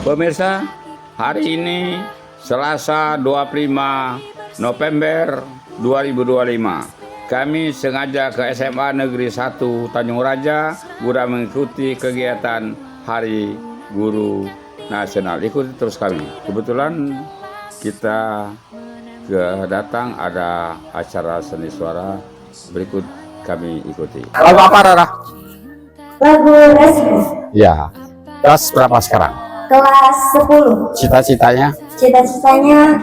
Pemirsa, hari ini Selasa 25 November 2025, kami sengaja ke SMA Negeri 1 Tanjung Raja guna mengikuti kegiatan Hari Guru Nasional. Ikuti terus kami. Kebetulan kita datang ada acara seni suara, berikut kami ikuti. Lagu apa, Rara? Lagu Resmi. Ya. Kelas berapa sekarang? Kelas 10. Cita-citanya? Cita-citanya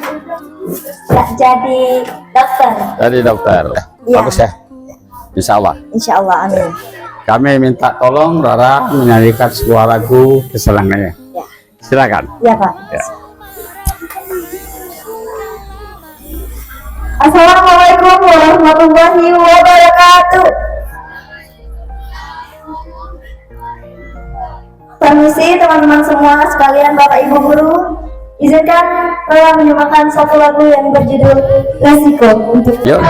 jadi dokter. Jadi dokter. Ya. Bagus ya? Insya Allah. Insya Allah, amin. Kami minta tolong Rara menyanyikan sebuah lagu kesenangannya. Ya. Silakan. Ya, Pak. Ya. Assalamualaikum warahmatullahi wabarakatuh. Permisi teman-teman semua sekalian, Bapak Ibu guru, izinkan Rara menyimakkan satu lagu yang berjudul Resiko untuk Yuk.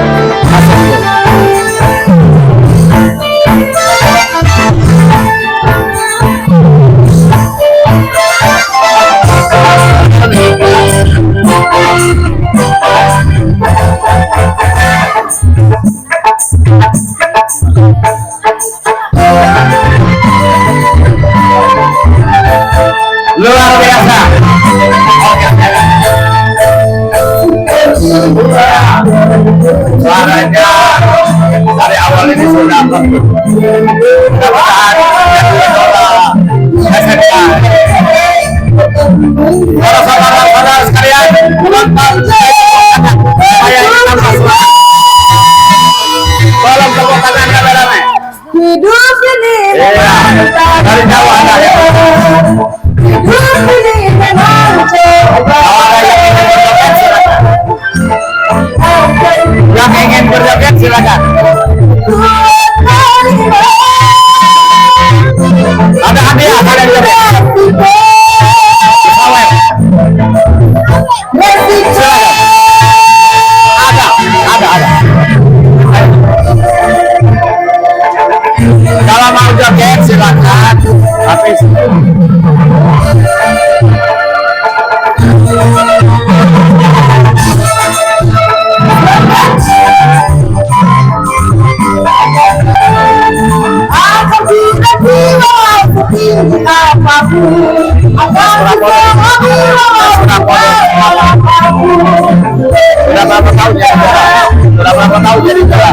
Luar biasa. Suaranya dari awal ini sudah mudah-mudahan SMK. Para saudara-saudara sekalian, penonton saya ingin tambah semangat. Tolong tepuk tangan rame-rame. hidup ini. Iya, dari Jawa ada ya. Hidup ini memang coba. Yang ingin berjoget silakan. Ada hadiah, ada hadiah. Ada. Kalau mau joget silakan. Tapi Aku tidak jiwa setinggi apapun. Aku sudah berapa tahun jadi juara? Sudah berapa tahun jadi juara?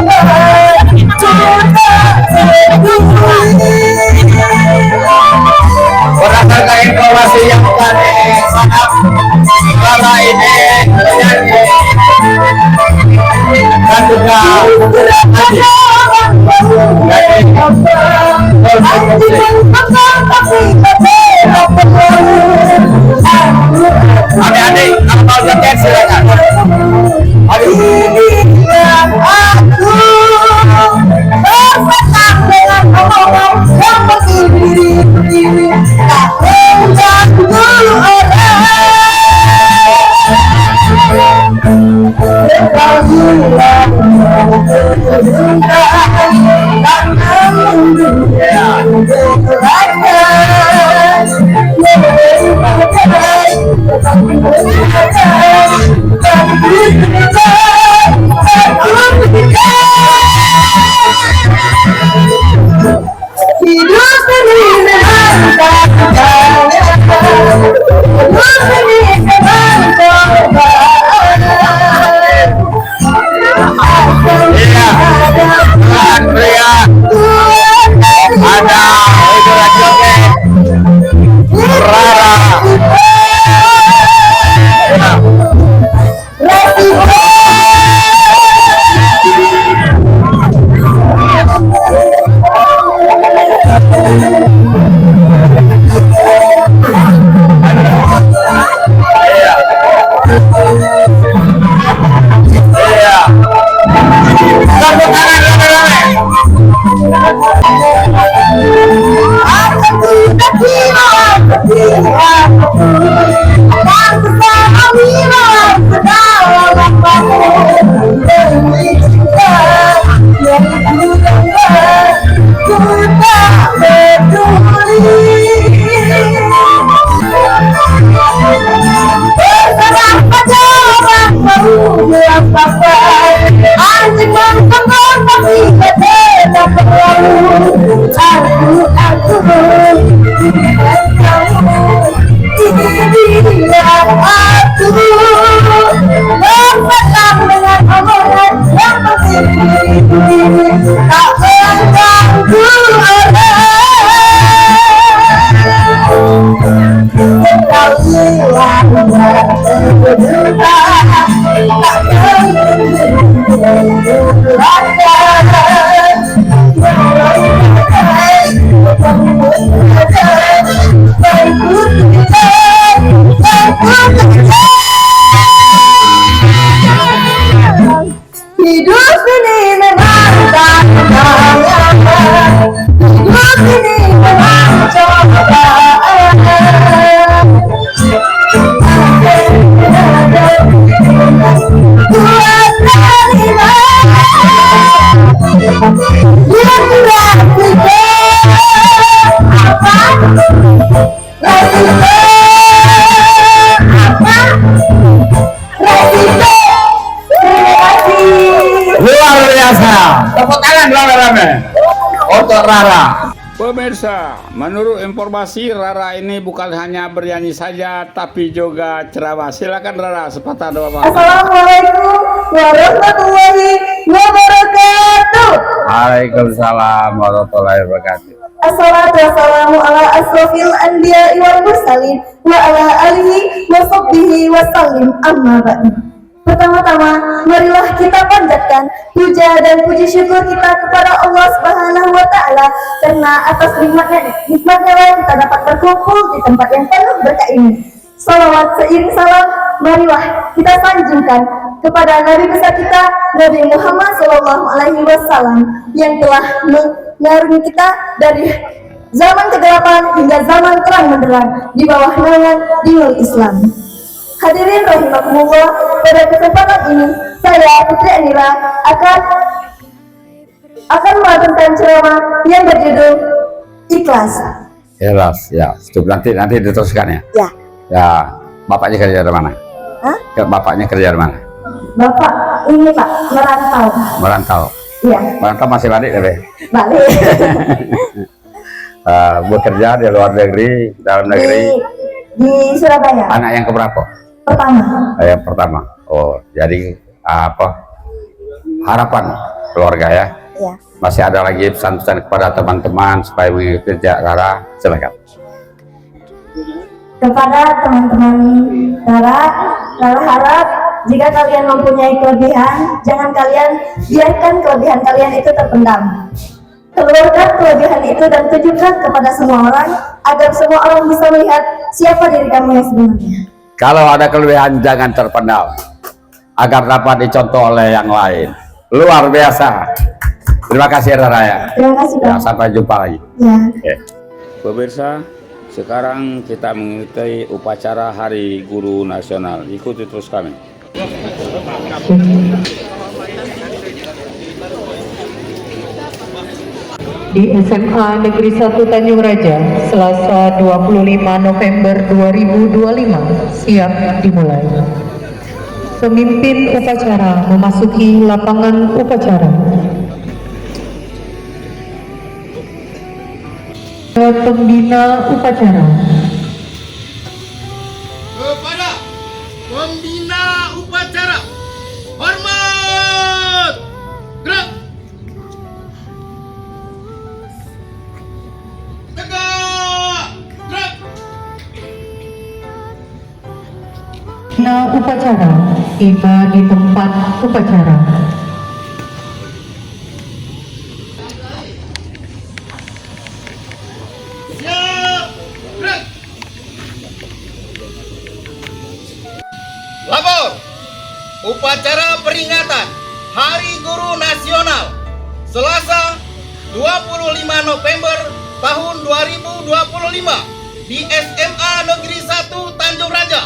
Berdasarkan informasi yang kami sangat selama ini menyanyi dan juga haji. Jadi konsumsi. Adik-adik, kalau mau joget silakan. Aduh. hidup ini memang cobaan. Hidup ini memang cobaan. Iya, Tuhan pria ada idola joget Rara. Resiko. ini memang cobaan. Buat terima yang resiko apa? Resiko apa? Resiko. Terima kasih. Luar biasa. Tepuk tangan rame-rame untuk Rara. Pemirsa, menurut informasi Rara ini bukan hanya bernyanyi saja tapi juga ceramah. Silakan Rara, sepatah dua kata. Assalamualaikum warahmatullahi wabarakatuh. Waalaikumsalam warahmatullahi wabarakatuh. Assalatu wassalamu ala asrofil anbiya'i wal mursalin wa ala alihi wa sahbihi wa sallim, amma ba'du. Pertama-tama, marilah kita panjatkan puja dan puji syukur kita kepada Allah Subhanahu wa Ta'ala, karena atas nikmatnya lah kita dapat berkumpul di tempat yang penuh berkah ini. Salawat seiring salam, marilah kita sanjungkan kepada Nabi besar kita, Nabi Muhammad SAW, yang telah mengarungi kita dari zaman kegelapan hingga zaman terang benderang di bawah naungan dinul Islam. Hadirin rahimakumullah, pada kesempatan ini saya Putri Anira akan melantunkan ceramah yang berjudul Ikhlas. Ikhlas, ya. Cukup nanti diteruskan ya. Ya. Ya, bapaknya kerja di mana? Hah? Bapaknya kerja di mana? Bapak ini Pak merantau. Merantau. Iya. Merantau masih balik deh. Balik. Bekerja di luar negeri, dalam negeri. Di Surabaya. Anak yang keberapa? Pertama. Yang pertama. Oh, jadi apa? Harapan keluarga ya. Ya. Masih ada lagi pesan-pesan kepada teman-teman supaya mengikuti jejak Rara. Silakan. Kepada teman-teman Rara harap jika kalian mempunyai kelebihan, jangan kalian biarkan kelebihan kalian itu terpendam. Keluarkan kelebihan itu dan tunjukkan kepada semua orang agar semua orang bisa melihat siapa diri kamu yang sebenarnya. Kalau ada kelebihan jangan terpendam agar dapat dicontoh oleh yang lain. Luar biasa. Terima kasih Rara ya. Terima kasih Pak. Ya, sampai jumpa lagi. Ya. Oke. Pemirsa, sekarang kita mengikuti upacara Hari Guru Nasional. Ikuti terus kami. Di SMA Negeri 1 Tanjung Raja, Selasa 25 November 2025, siap dimulai. Pemimpin upacara memasuki lapangan upacara. Pembina upacara. Kepada pembina upacara, hormat, gerak, tegak, gerak. Pembina upacara tiba di tempat upacara. Siap, gerak. Lapor, upacara peringatan Hari Guru Nasional Selasa 25 November tahun 2025 di SMA Negeri 1 Tanjung Raja.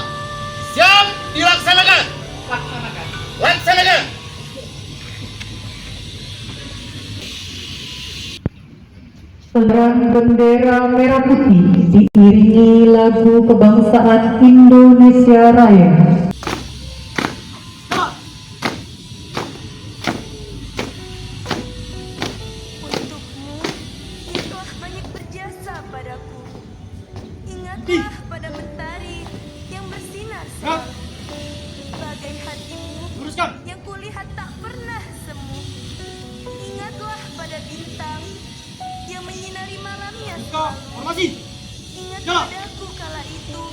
Siap dilaksanakan. Laksanakan. Penerang bendera merah putih diiringi lagu kebangsaan Indonesia Raya. Untukmu, yang telah banyak berjasa padaku. Ingatlah pada mentari yang bersinar selalu. Bagai hatimu yang kulihat tak pernah semu. Ingatlah pada bintang yang menyinari malamnya selalu. Ingat padaku kala itu.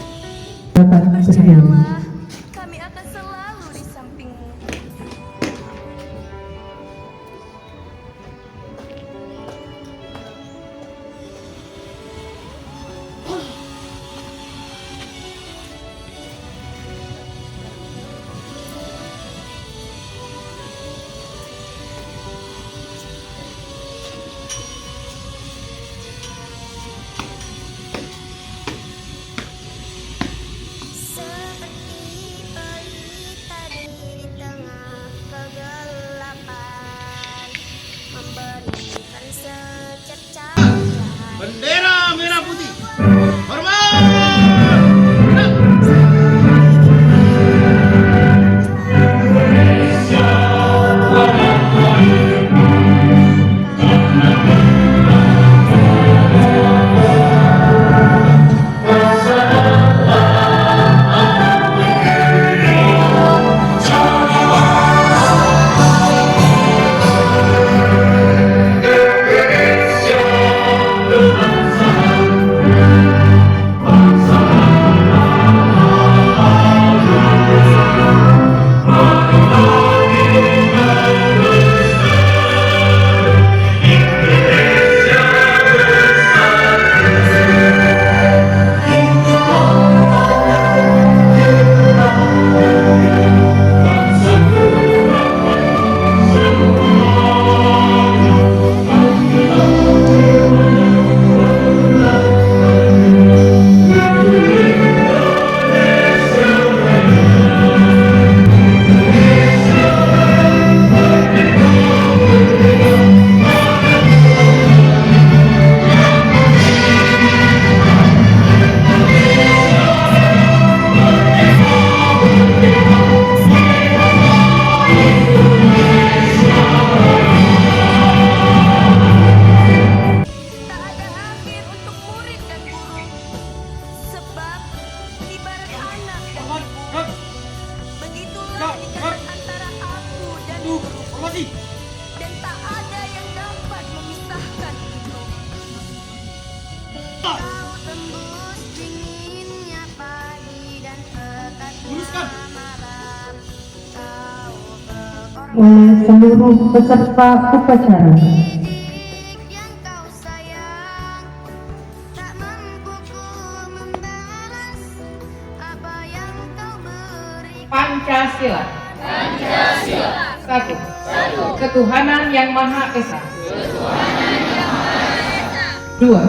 Percayalah, kami akan selalu di sampingmu. Bendera merah putih. Hormat. Dan tak ada yang dapat memisahkan itu. Kau tembus dinginnya pagi dan pekatnya malam. Kau berkorban oleh seluruh peserta upacara. yang kau sayang, tak mampu ku membalas apa yang kau berikan. Pancasila. Satu. Ketuhanan yang Maha Esa. Dua.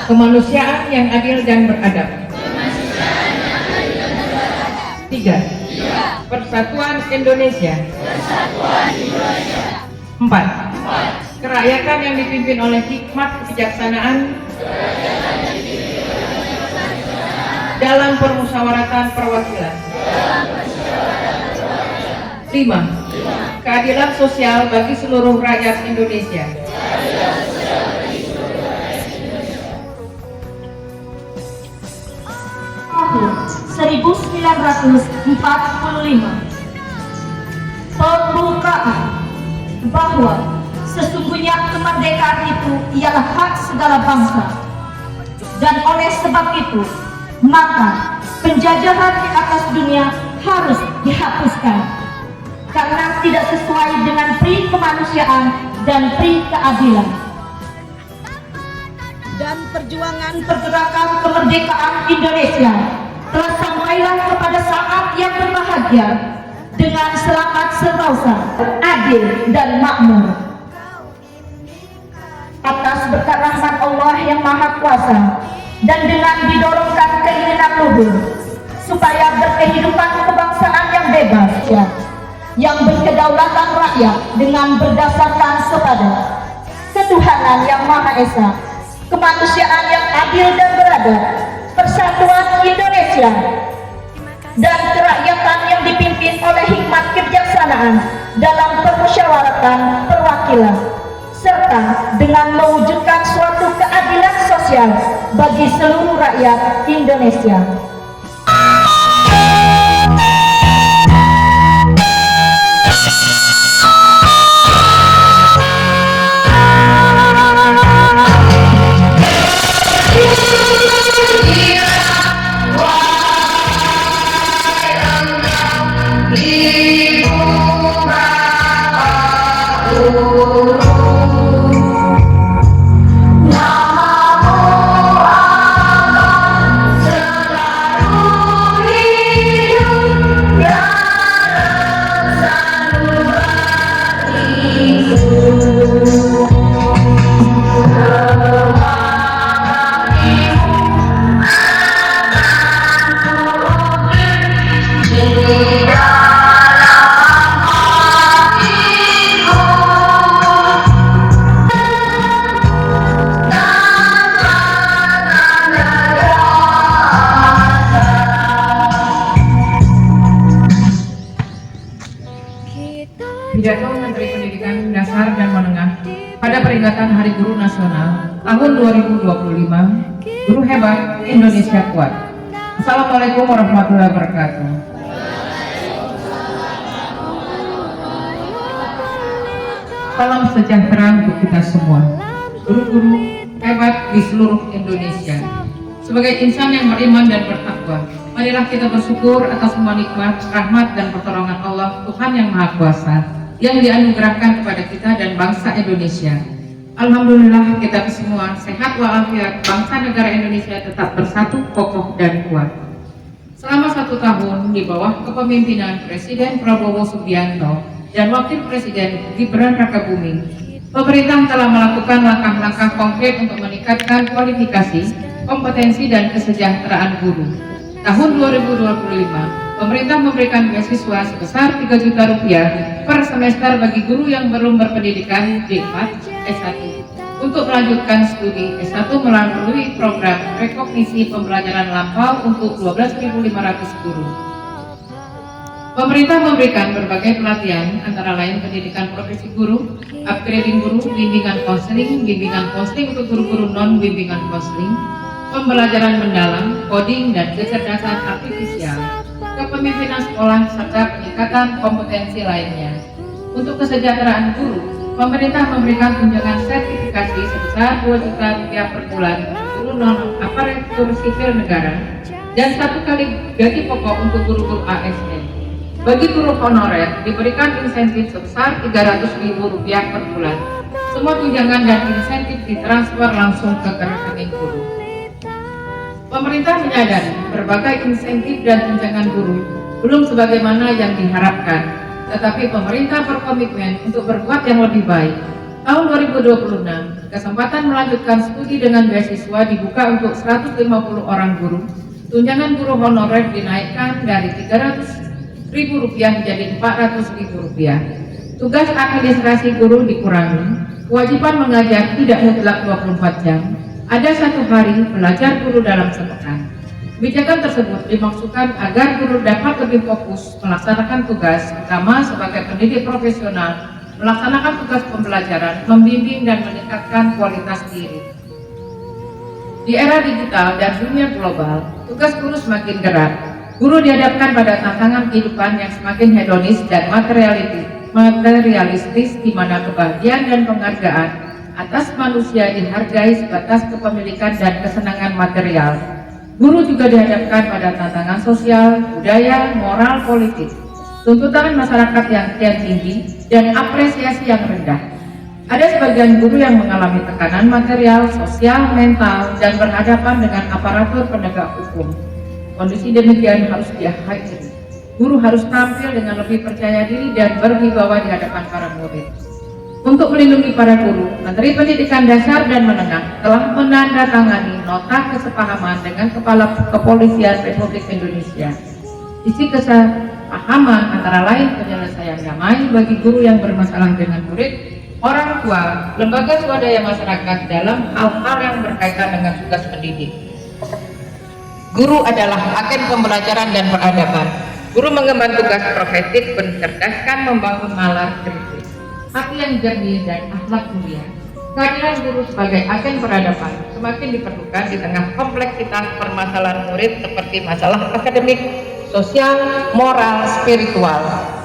Kemanusiaan yang adil dan beradab. Tiga. Persatuan Indonesia. Empat. Kerakyatan yang dipimpin oleh hikmat kebijaksanaan dalam permusyawaratan perwakilan. 5. Keadilan sosial bagi seluruh rakyat Indonesia. Tahun 1945 pembukaan bahwa sesungguhnya kemerdekaan itu ialah hak segala bangsa, dan oleh sebab itu maka penjajahan di atas dunia harus dihapuskan karena tidak sesuai dengan pri kemanusiaan dan pri keadilan. Dan perjuangan pergerakan kemerdekaan Indonesia telah sampailah kepada saat yang berbahagia dengan selamat sentosa, adil dan makmur. Atas berkat rahmat Allah yang Maha Kuasa dan dengan didorongkan keinginan luhur supaya berkehidupan kebangsaan yang bebas, yang berkedaulatan rakyat dengan berdasarkan kepada ketuhanan yang Maha Esa, kemanusiaan yang adil dan beradab, persatuan Indonesia, dan kerakyatan yang dipimpin oleh hikmat kebijaksanaan dalam permusyawaratan perwakilan, serta dengan mewujudkan suatu keadilan sosial bagi seluruh rakyat Indonesia. peringatan Hari Guru Nasional tahun 2025, Guru Hebat Indonesia Kuat. Assalamualaikum warahmatullahi wabarakatuh. Salam sejahtera untuk kita semua, guru-guru hebat di seluruh Indonesia. Sebagai insan yang beriman dan bertakwa, marilah kita bersyukur atas semua nikmat, rahmat, dan pertolongan Allah, Tuhan yang Maha Kuasa, yang dianugerahkan kepada kita dan bangsa Indonesia. Alhamdulillah kita semua sehat walafiat, bangsa negara Indonesia tetap bersatu, kokoh, dan kuat. Selama 1 tahun di bawah kepemimpinan Presiden Prabowo Subianto dan Wakil Presiden Gibran Rakabuming, pemerintah telah melakukan langkah-langkah konkret untuk meningkatkan kualifikasi, kompetensi, dan kesejahteraan guru. Tahun 2025, pemerintah memberikan beasiswa sebesar 3 juta rupiah per semester bagi guru yang belum berpendidikan D4, S1 untuk melanjutkan studi S1 melalui program rekognisi pembelajaran lampau untuk 12.500 guru. Pemerintah memberikan berbagai pelatihan, antara lain pendidikan profesi guru, upgrading guru, bimbingan konseling untuk guru-guru non-bimbingan konseling, pembelajaran mendalam, coding, dan kecerdasan artifisial, kepemimpinan sekolah, serta peningkatan kompetensi lainnya. Untuk kesejahteraan guru, pemerintah memberikan tunjangan sertifikasi sebesar 2 juta rupiah per bulan guru non-aparatur sipil negara dan 1 kali gaji pokok untuk guru-guru ASN. Bagi guru honorer diberikan insentif sebesar Rp300.000 per bulan. Semua tunjangan dan insentif ditransfer langsung ke rekening guru. Pemerintah menyadari berbagai insentif dan tunjangan guru belum sebagaimana yang diharapkan, tetapi pemerintah berkomitmen untuk berbuat yang lebih baik. Tahun 2026, kesempatan melanjutkan studi dengan beasiswa dibuka untuk 150 orang guru. Tunjangan guru honorer dinaikkan dari Rp300.000 menjadi Rp400.000. Tugas administrasi guru dikurangi. Kewajiban mengajar tidak mutlak 24 jam. Ada 1 hari belajar guru dalam sepekan. Kebijakan tersebut dimaksudkan agar guru dapat lebih fokus melaksanakan tugas, utama sebagai pendidik profesional, melaksanakan tugas pembelajaran, membimbing, dan meningkatkan kualitas diri. Di era digital dan dunia global, tugas guru semakin berat. Guru dihadapkan pada tantangan kehidupan yang semakin hedonis dan materialistis, di mana kebahagiaan dan penghargaan atas manusia dihargai sebatas kepemilikan dan kesenangan material. Guru juga dihadapkan pada tantangan sosial, budaya, moral, politik, tuntutan masyarakat yang kian tinggi, dan apresiasi yang rendah. Ada sebagian guru yang mengalami tekanan material, sosial, mental, dan berhadapan dengan aparatur penegak hukum. Kondisi demikian harus diakhiri. Guru harus tampil dengan lebih percaya diri dan berwibawa di hadapan para murid. Untuk melindungi para guru, Menteri Pendidikan Dasar dan Menengah telah menandatangani nota kesepahaman dengan Kepala Kepolisian Republik Indonesia. Isi kesepahaman antara lain penyelesaian damai bagi guru yang bermasalah dengan murid, orang tua, lembaga swadaya masyarakat dalam hal-hal yang berkaitan dengan tugas pendidik. Guru adalah agen pembelajaran dan peradaban. Guru mengemban tugas profetik, mencerdaskan, membangun nalar kritis, hati yang jernih, dan akhlak mulia. Kehadiran guru sebagai agen peradaban semakin diperlukan di tengah kompleksitas permasalahan murid seperti masalah akademik, sosial, moral, spiritual,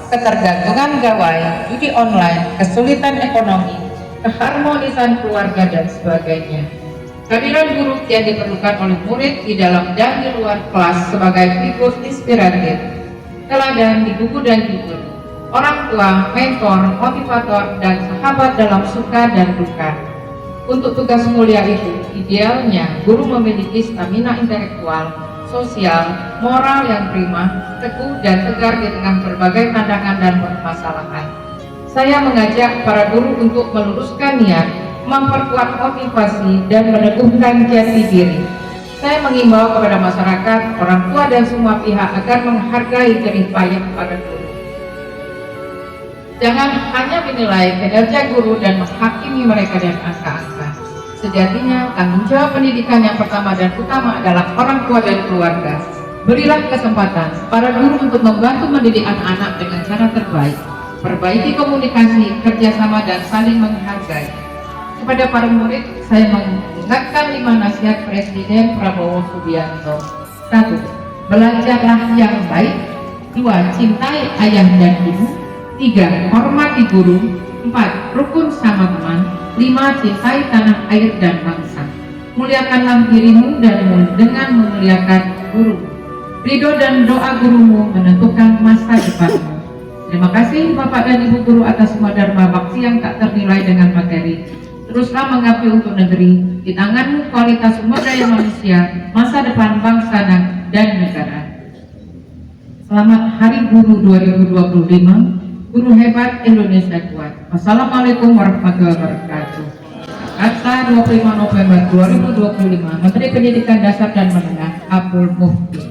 ketergantungan gawai, judi online, kesulitan ekonomi, keharmonisan keluarga, dan sebagainya. Kehadiran guru yang diperlukan oleh murid di dalam dan di luar kelas sebagai figur inspiratif, teladan, digugu dan jujur, orang tua, mentor, motivator, dan sahabat dalam suka dan duka. Untuk tugas mulia itu, idealnya guru memiliki stamina intelektual, sosial, moral yang prima, teguh dan tegar di tengah berbagai tantangan dan permasalahan. Saya mengajak para guru untuk meluruskan niat, memperkuat motivasi, dan meneguhkan jati diri. Saya mengimbau kepada masyarakat, orang tua, dan semua pihak agar menghargai jerih payah para guru. Jangan hanya menilai kinerja guru dan menghakimi mereka dengan angka-angka. Sejatinya, tanggung jawab pendidikan yang pertama dan utama adalah orang tua dan keluarga. Berilah kesempatan para guru untuk membantu mendidik anak-anak dengan cara terbaik. Perbaiki komunikasi, kerjasama, dan saling menghargai. Kepada para murid, saya mengingatkan 5 nasihat Presiden Prabowo Subianto. 1. Belajarlah yang baik. 2. Cintai ayah dan ibu. 3. Hormati guru. 4. Rukun sama teman. 5. Cintai tanah air dan bangsa. Muliakanlah dirimu dan dengan memuliakan guru. Ridho dan doa gurumu menentukan masa depanmu. Terima kasih Bapak dan Ibu Guru atas semua dharma bakti yang tak ternilai dengan materi. Teruslah mengabdi untuk negeri. Di tanganmu kualitas sumber daya manusia, masa depan bangsa dan negara. Selamat Hari Guru 2025. Guru hebat Indonesia kuat. Wassalamualaikum warahmatullahi wabarakatuh. Kata 25 November 2025, Menteri Pendidikan Dasar dan Menengah Abdul Mufti.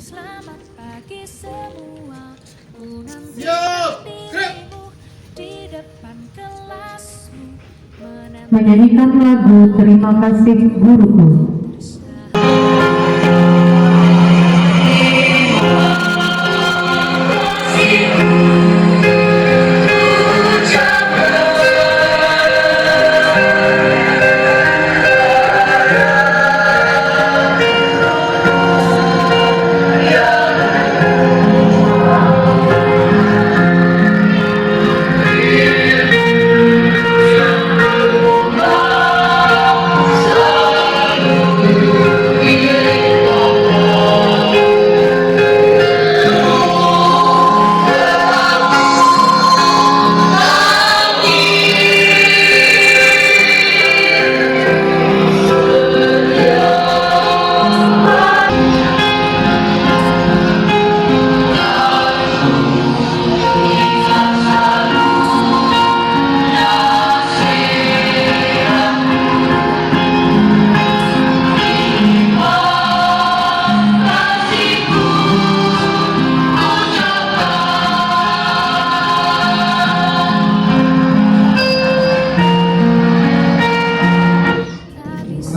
Selamat pagi semua. Yo, grab. Di depan kelasmu Menyanyikan lagu Terima Kasih Guruku.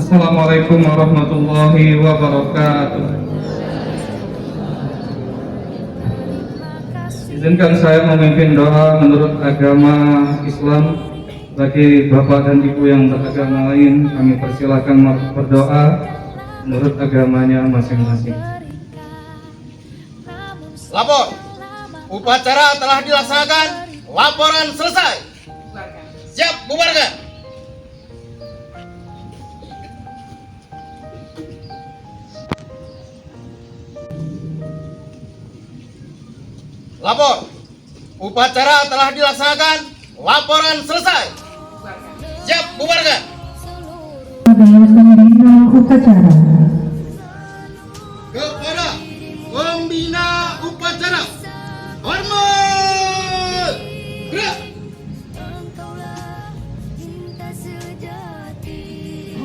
Assalamualaikum warahmatullahi wabarakatuh. Izinkan saya memimpin doa menurut agama Islam. Bagi Bapak dan Ibu yang beragama lain, kami persilahkan berdoa menurut agamanya masing-masing. Lapor. Upacara telah dilaksanakan. Laporan selesai. Siap, bubarkan. Lapor. Upacara telah dilaksanakan. Laporan selesai. Siap, bubarkan. Upacara. Kepada pembina upacara, hormat. Gerak. cinta sejati.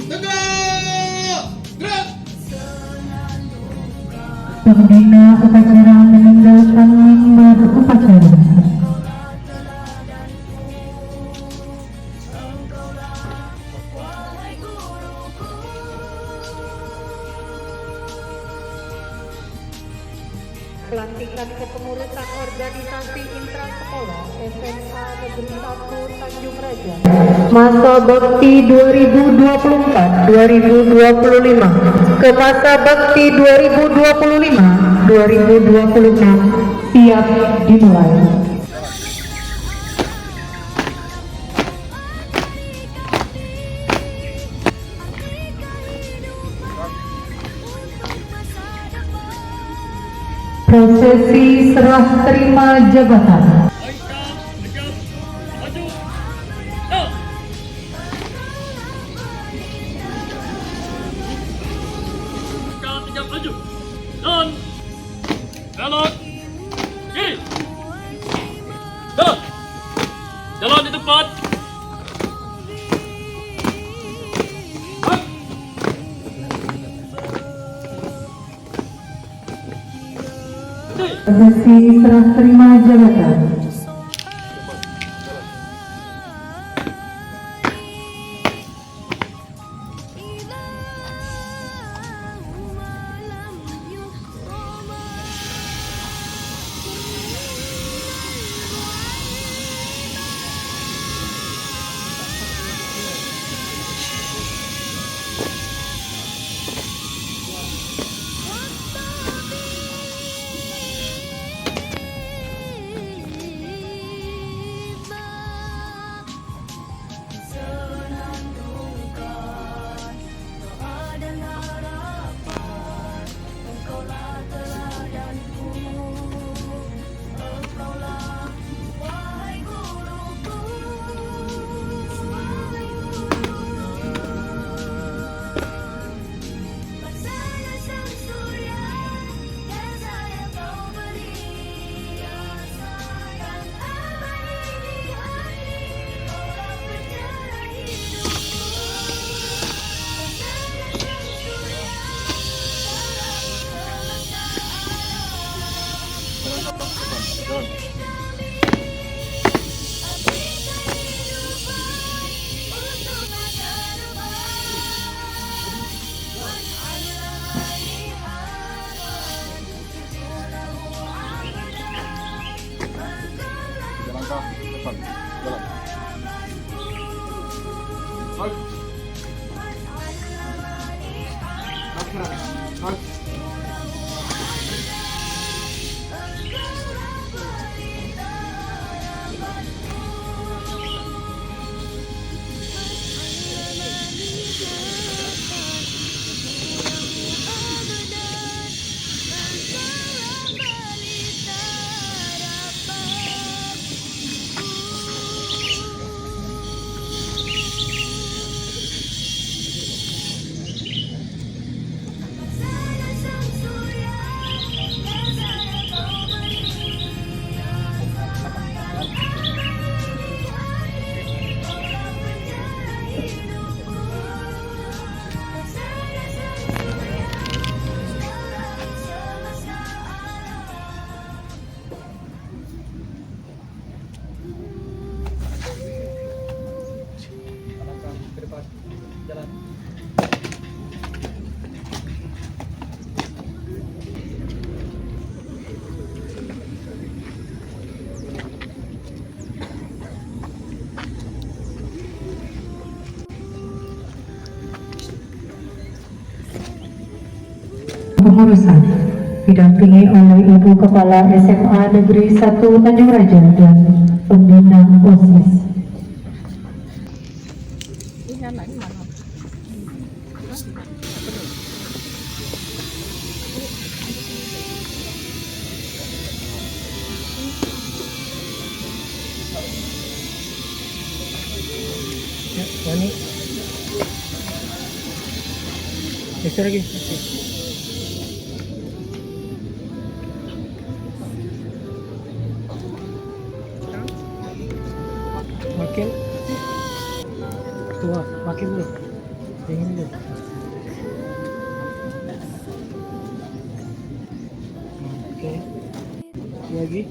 Tegak. Gerak. Pembina upacara meninggalkan mimbar upacara. Pelantikan kepengurusan organisasi intra sekolah SMA Negeri 1 Tanjung Raja. Masa Bakti 2024-2025 ke masa Bakti 2025-2026 siap dimulai. Prosesi serah terima jabatan. Belok kiri, jalan di tempat. Prosesi serah terima jabatan. Pengurusan didampingi oleh Ibu Kepala SMA Negeri 1 Tanjung Raja dan pembina OSIS. Makin dulu, dingin dulu. Oke, lagi.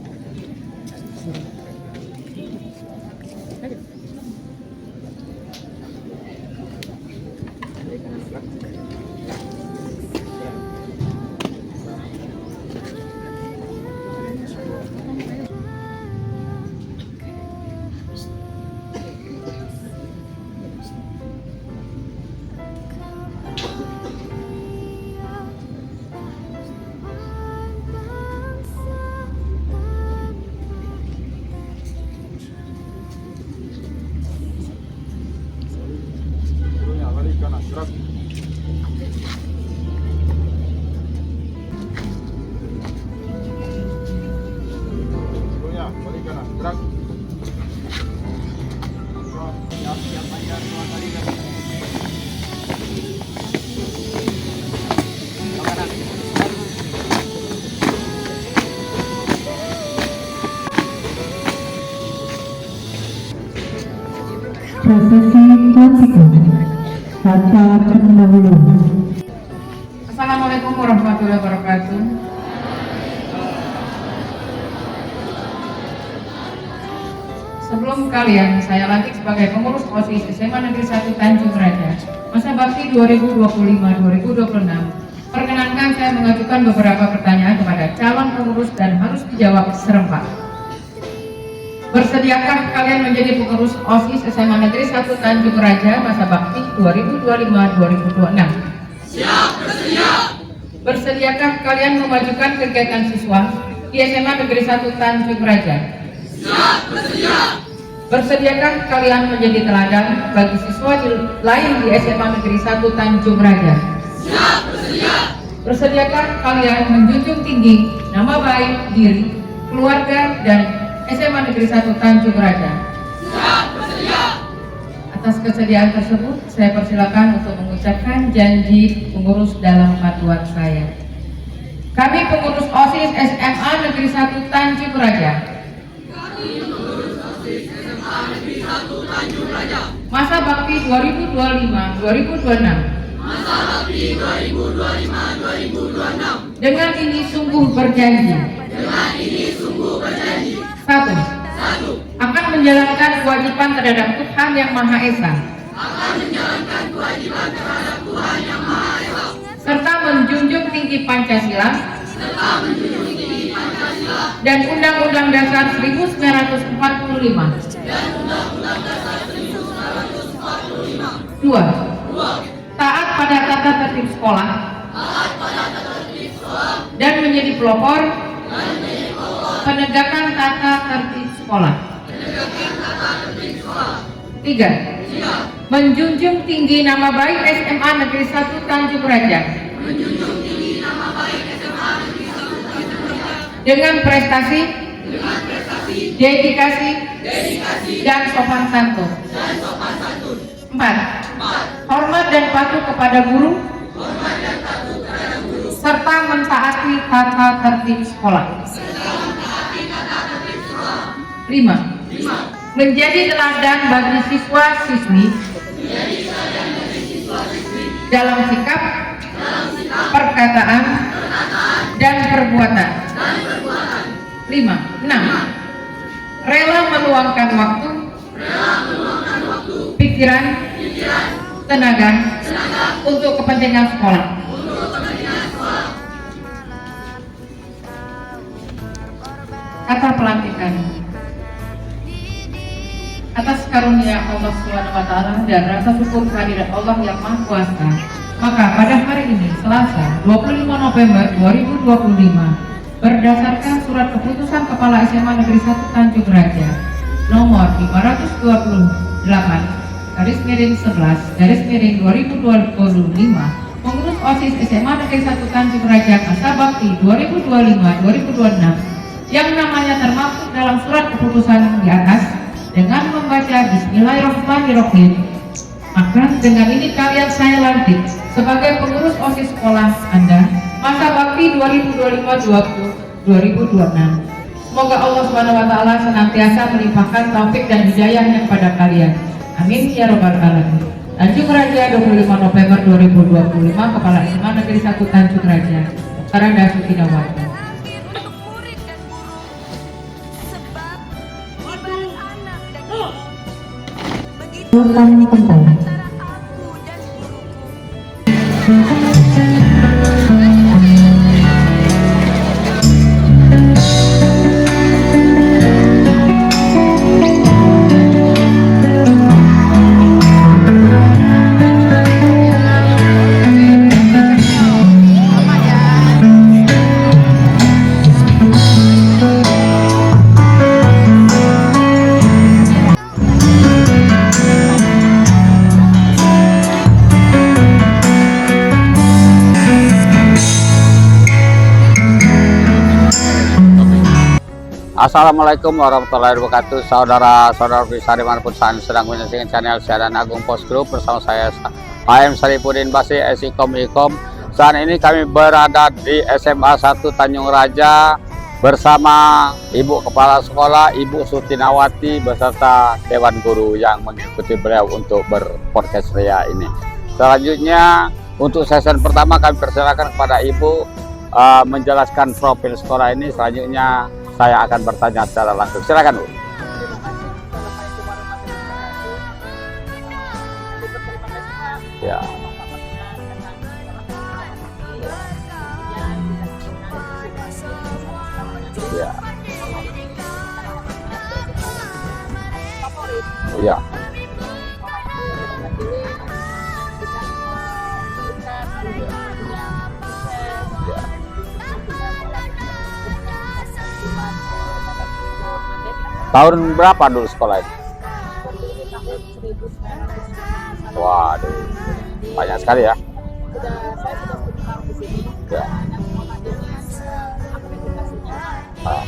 Prosesi pelantikan tata pendahulu. Assalamualaikum warahmatullahi wabarakatuh. Sebelum kalian saya lantik sebagai pengurus OSIS SMA Negeri 1 Tanjung Raja masa bakti 2025-2026, perkenankan saya mengajukan beberapa pertanyaan kepada calon pengurus dan harus dijawab serempak. Bersediakah kalian menjadi pengurus OSIS SMA Negeri 1 Tanjung Raja masa bakti 2025-2026? Siap, bersedia. Bersediakah kalian memajukan kegiatan siswa di SMA Negeri 1 Tanjung Raja? Siap, bersedia. Bersediakah kalian menjadi teladan bagi siswa lain di SMA Negeri 1 Tanjung Raja? Siap, bersedia. Bersediakah kalian menjunjung tinggi nama baik diri, keluarga, dan SMA Negeri 1 Tanjung Raja? Siap, bersedia. Atas kesediaan tersebut, saya persilakan untuk mengucapkan janji pengurus dalam patuan saya. Kami pengurus OSIS SMA Negeri 1 Tanjung Raja. Masa bakti 2025-2026. Dengan ini sungguh berjanji. Satu. Akan menjalankan kewajiban terhadap Tuhan Yang Maha Esa. Serta menjunjung tinggi Pancasila. Dan Undang-Undang Dasar 1945. Dua. Taat pada tata tertib sekolah. dan menjadi pelopor penegakan tata tertib sekolah. 3. Menjunjung tinggi nama baik SMA Negeri 1 Tanjung Raja dengan prestasi, dedikasi, dan sopan santun. 4. Hormat dan patuh kepada guru serta mentaati tata tertib sekolah. 5. Menjadi teladan bagi siswa-siswi dalam sikap, perkataan, dan perbuatan. 6. Rela meluangkan waktu, pikiran, tenaga untuk kepentingan sekolah. Kata pelantikan. Atas karunia Allah SWT dan rasa syukur kehadirat Allah yang Maha Kuasa, maka pada hari ini, Selasa, 25 November 2025, berdasarkan surat keputusan Kepala SMA Negeri 1 Tanjung Raja nomor 528/11/2025, pengurus OSIS SMA Negeri 1 Tanjung Raja masa bakti 2025-2026 yang namanya termaktub dalam surat keputusan di atas, dengan membaca Bismillahirrahmanirrahim, maka dengan ini kalian saya lantik sebagai pengurus OSIS sekolah Anda masa bakti 2025-2026. Semoga Allah SWT senantiasa melimpahkan taufik dan hidayahnya kepada kalian. Amin ya robbal alamin. Tanjung Raja, 25 November 2025, Kepala SMA Negeri 1 Tanjung Raja, Karanda Sukinawati. Urutan kembali. Assalamualaikum warahmatullahi wabarakatuh, saudara-saudara bisa dimanapun sedang menyaksikan channel siaran Agung Post Group bersama saya AM Sarifuddin Basi Esikom. Saat ini kami berada di SMA 1 Tanjung Raja bersama Ibu Kepala Sekolah Ibu Sutinawati beserta Dewan Guru yang mengikuti beliau untuk berpodcast ria ini. Selanjutnya untuk sesi pertama kami persilakan kepada Ibu menjelaskan profil sekolah ini. Selanjutnya saya akan bertanya secara langsung. Silakan, Bu. Ya. Ya. Ya. Tahun berapa dulu sekolah ini? Waduh, banyak sekali ya. Ya. Ah.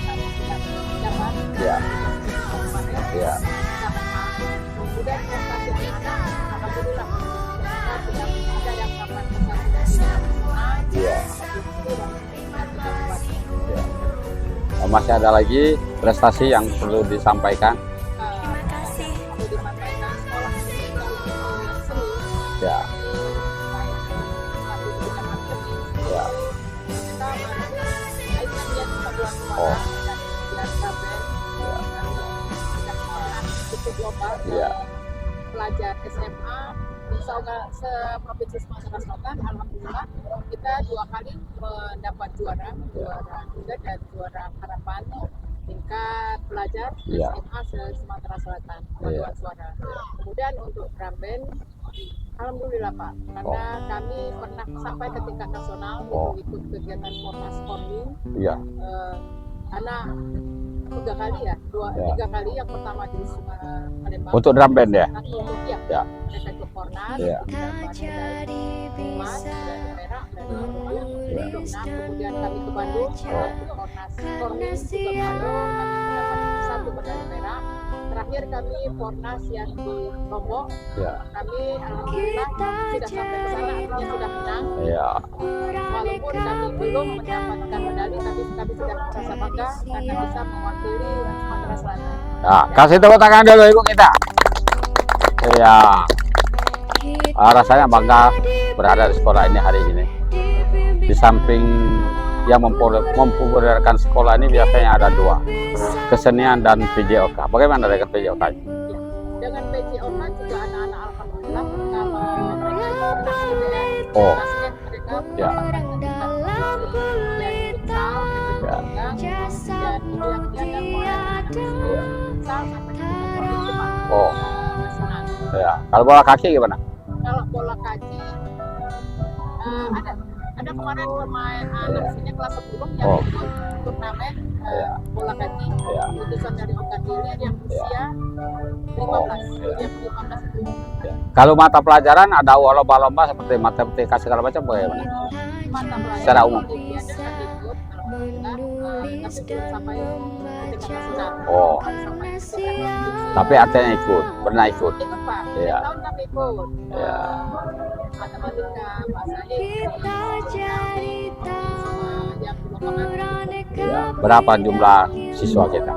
Ya. Ya. Ya. Masih ada lagi prestasi yang perlu disampaikan? Ya. Ya. Oh. Ya. Pelajar SMA se-Provinsi Sumatera Selatan, alhamdulillah kita 2 kali mendapat juara juga dan juara harapan tingkat pelajar SMA se-Sumatera Selatan, 2 suara. Kemudian untuk drum band Alhamdulillah Pak, karena kami pernah sampai ke tingkat nasional ikut kegiatan Pornas Korwil. Iya. Anak 3 kali ya, 3 kali. Yang pertama di Palembang. Untuk drum band ya? Ya. Mereka ikut Pornas, Ya. emas, dan perak, dan nah, kemudian kami ke Bandung, Pornas Korwil ke Bandung, kami mendapat 1 medali perak. Terakhir kami Pornas yang di Lombok, kami alhamdulillah sudah sampai ke sana, artinya sudah menang. Walaupun kami belum mendapatkan medali, tapi kami sudah merasa bangga karena bisa mewakili Sumatera Selatan. Nah, kasih tepuk tangan dulu ibu kita. Iya. Rasanya bangga berada di sekolah ini hari ini. Di samping yang mempopulerkan sekolah ini biasanya ada 2, kesenian dan PJOK. Bagaimana dengan PJOK? Dengan PJOK juga anak-anak alhamdulillah pertama mereka ikut basket, mereka dan ya. Kalau bola kaki gimana? Kalau bola kaki ada kemarin pemain anak sini kelas 10 yang ikut turnamen bola kaki, lulusan dari Ogan Hilir yang usia 15 itu. Kalau mata pelajaran ada lomba-lomba seperti matematika segala macam bagaimana? Mata pelajaran secara umum. Sampai tapi artinya ikut, pernah ikut. Ikut Pak, Iya. tahun kami ikut. Iya. Matematika, bahasa Inggris, yang Ya. Berapa jumlah siswa kita?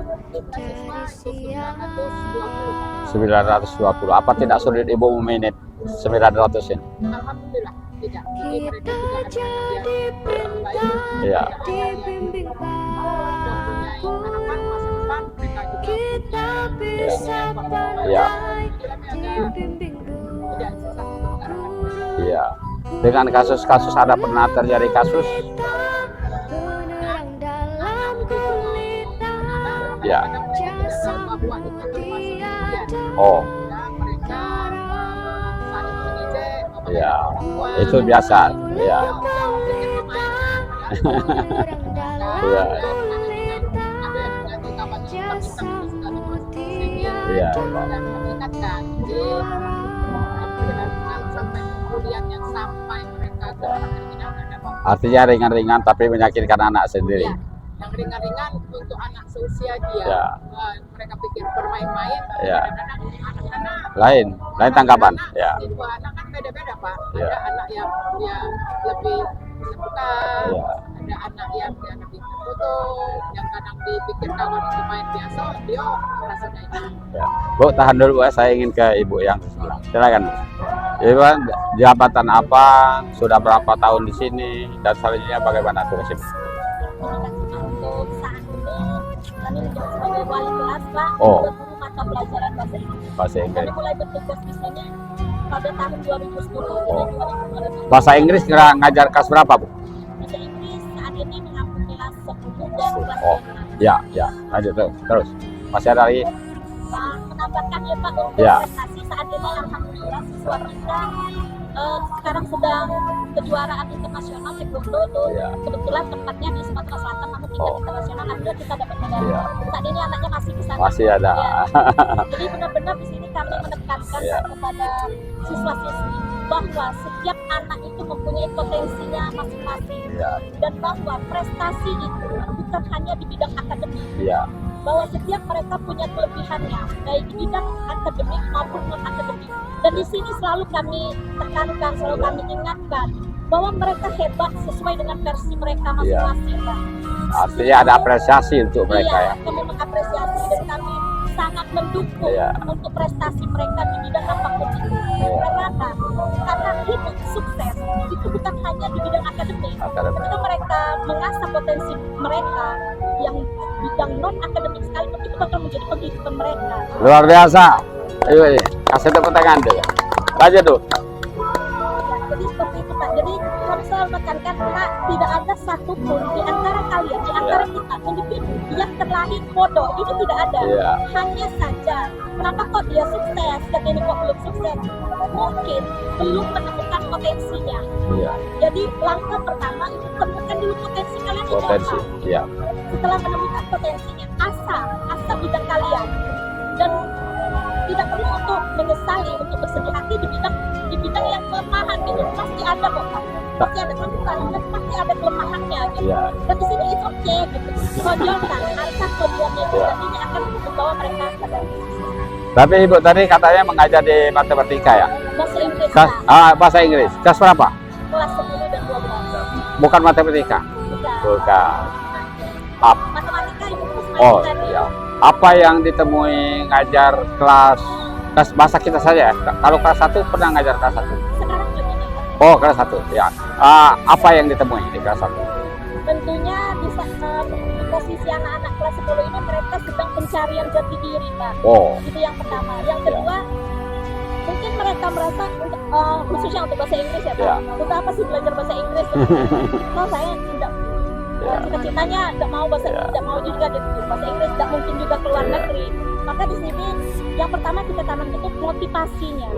920. Apa tidak sulit ibu memanage 900 ini? Alhamdulillah tidak. Jadi mereka juga ada yang baik. Iya. Mempunyai harapan masa depan, mereka juga punya Iya. tidak susah untuk mengarahkan. Iya. Dengan kasus-kasus ada pernah terjadi kasus? Ya. Oh. Ya. Itu biasa. Ya. Iya. Iya. Artinya ringan-ringan tapi menyakitkan anak sendiri. Ya, yang ringan-ringan untuk anak seusia dia. Mereka pikir bermain-main. Anak-anak lain tanggapan. Ya. Dua anak kan beda-beda Pak. Ya. Ada anak yang dia lebih terbuka, ada anak yang dia lebih tertutup, yang kadang dipikir kalau itu main biasa, dia merasa naik. Ya. Bu, tahan dulu ya, saya ingin ke ibu yang sebelah. Silakan. Ibu, jabatan apa, sudah berapa tahun di sini, dan selanjutnya bagaimana tugas ibu? Untuk saat ini kami menjadi sebagai wali kelas Pak, Oh. berguru mata pelajaran bahasa Inggris. Bahasa Inggris. Kami mulai bertugas di sini pada tahun 2010. Oh. Jadi 2012. Bahasa Inggris ngajar kelas berapa, Bu? Bahasa Inggris saat ini mengampu kelas 10 dan kelas Oh, 5. ya, lanjut terus. Masih ada lagi? Pak, menambahkan ya Pak untuk Ya. prestasi saat ini alhamdulillah siswa kita sekarang sedang kejuaraan internasional taekwondo tuh. Ya. Kebetulan tempatnya di Sumatera Selatan namun tingkat internasional akhirnya kita dapat medali. Ya. Saat ini anaknya masih di sana. Masih ada. Ya. Jadi benar-benar di sini kami menekankan kepada siswa-siswi bahwa setiap anak itu mempunyai potensinya masing-masing dan bahwa prestasi itu bukan hanya di bidang akademik. Iya. Bahwa setiap mereka punya kelebihannya baik di bidang akademik maupun non akademik. Dan di sini selalu kami tekankan, selalu kami ingatkan bahwa mereka hebat sesuai dengan versi mereka masing-masing. Artinya ada apresiasi untuk mereka ya. Kami mengapresiasi dan kami sangat mendukung untuk prestasi mereka di bidang apapun itu. Karena hidup sukses itu bukan hanya di bidang akademik. Ketika mereka mengasah potensi mereka yang bidang non akademik sekalipun itu bakal menjadi penghidupan mereka. Luar biasa. Ayo, kasih tepuk tangan deh. Lanjut tuh. Jadi seperti itu Pak. Jadi kami selalu menekankan Pak, tidak ada satupun di antara kalian, di antara kita individu yang terlahir bodoh. Ini tidak ada. Iya. Hanya saja, kenapa kok dia sukses dan ini kok belum sukses? Mungkin belum menemukan potensinya. Iya. Jadi langkah pertama itu temukan dulu potensi kalian itu Potensi. apa. Iya. Setelah menemukan potensinya, asah bidang kalian, dan tidak perlu untuk menyesali, untuk bersedih hati di bidang yang kelemahan gitu. Pasti ada kok Pak. Pasti ada kekurangan dan pasti ada kelemahannya gitu. Iya. Dan di sini it's okay gitu. Tonjolkan asah kelebihannya itu, dan ini akan membawa mereka pada Tapi Ibu tadi katanya mengajar di matematika ya? bahasa Inggris Kelas, Pak. bahasa Inggris. Kelas berapa? Kelas 10 dan 12. Bukan matematika? Bukan. Bukan. Matematika itu Oh iya. Apa yang ditemui ngajar kelas bahasa kita saja ya? Kalau kelas 1 pernah ngajar kelas 1? Sekarang begini Pak. Oh kelas 1 ya. Apa yang ditemui di kelas 1? Tentunya di posisi anak-anak kelas 10 ini mereka sedang pencarian jati diri Pak. Oh. Itu yang pertama. Yang kedua, mungkin mereka merasa khususnya untuk bahasa Inggris ya Pak. Ya. Untuk apa sih belajar bahasa Inggris? Oh saya tidak cita-citanya tidak mau tidak mau juga di bahasa Inggris, tidak mungkin juga keluar negeri. Maka di sini yang pertama kita tanam itu motivasinya,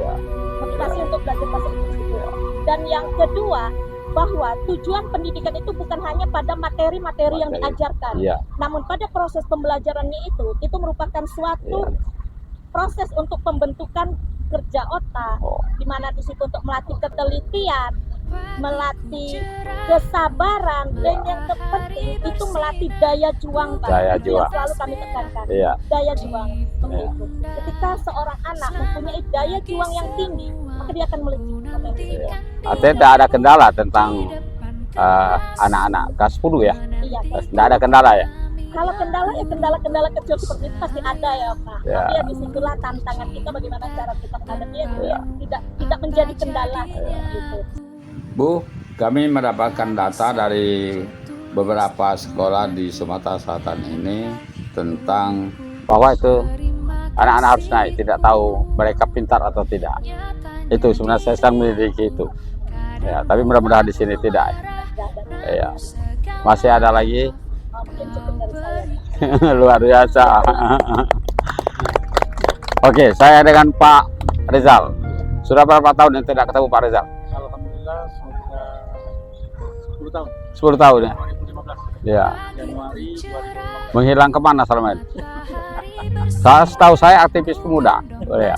motivasi untuk belajar bahasa Inggris itu. Dan yang kedua, bahwa tujuan pendidikan itu bukan hanya pada materi-materi yang diajarkan, namun pada proses pembelajarannya itu merupakan suatu proses untuk pembentukan kerja otak, di mana di situ untuk melatih ketelitian, melatih kesabaran, dan yang terpenting itu melatih daya juang Pak. Daya Itu yang juang. selalu kami tekankan. Iya. Daya juang seperti itu. Ketika seorang anak mempunyai daya juang yang tinggi, maka dia akan melejit potensi. Artinya tidak ada kendala tentang anak-anak kelas 10 ya? Iya. Tidak ada kendala ya? Kalau kendala kecil seperti itu pasti ada ya Pak. Ya. Tapi ya disitulah tantangan kita, bagaimana cara kita menghadapinya itu ya tidak menjadi kendala gitu. Bu, kami mendapatkan data dari beberapa sekolah di Sumatera Selatan ini tentang bahwa itu anak-anak harus naik, tidak tahu mereka pintar atau tidak. Itu sebenarnya saya sedang menyelidiki itu. Ya, tapi mudah-mudahan di sini tidak. Ya. Masih ada lagi? Mungkin cukup dari saya. Luar biasa. Oke, saya dengan Pak Rizal. Sudah berapa tahun yang tidak ketemu Pak Rizal? Alhamdulillah sudah 10 tahun. 10 tahun ya? 2015. Ya. Januari 2015. Menghilang kemana selama ini? Setahu saya aktivis pemuda. Oh, ya.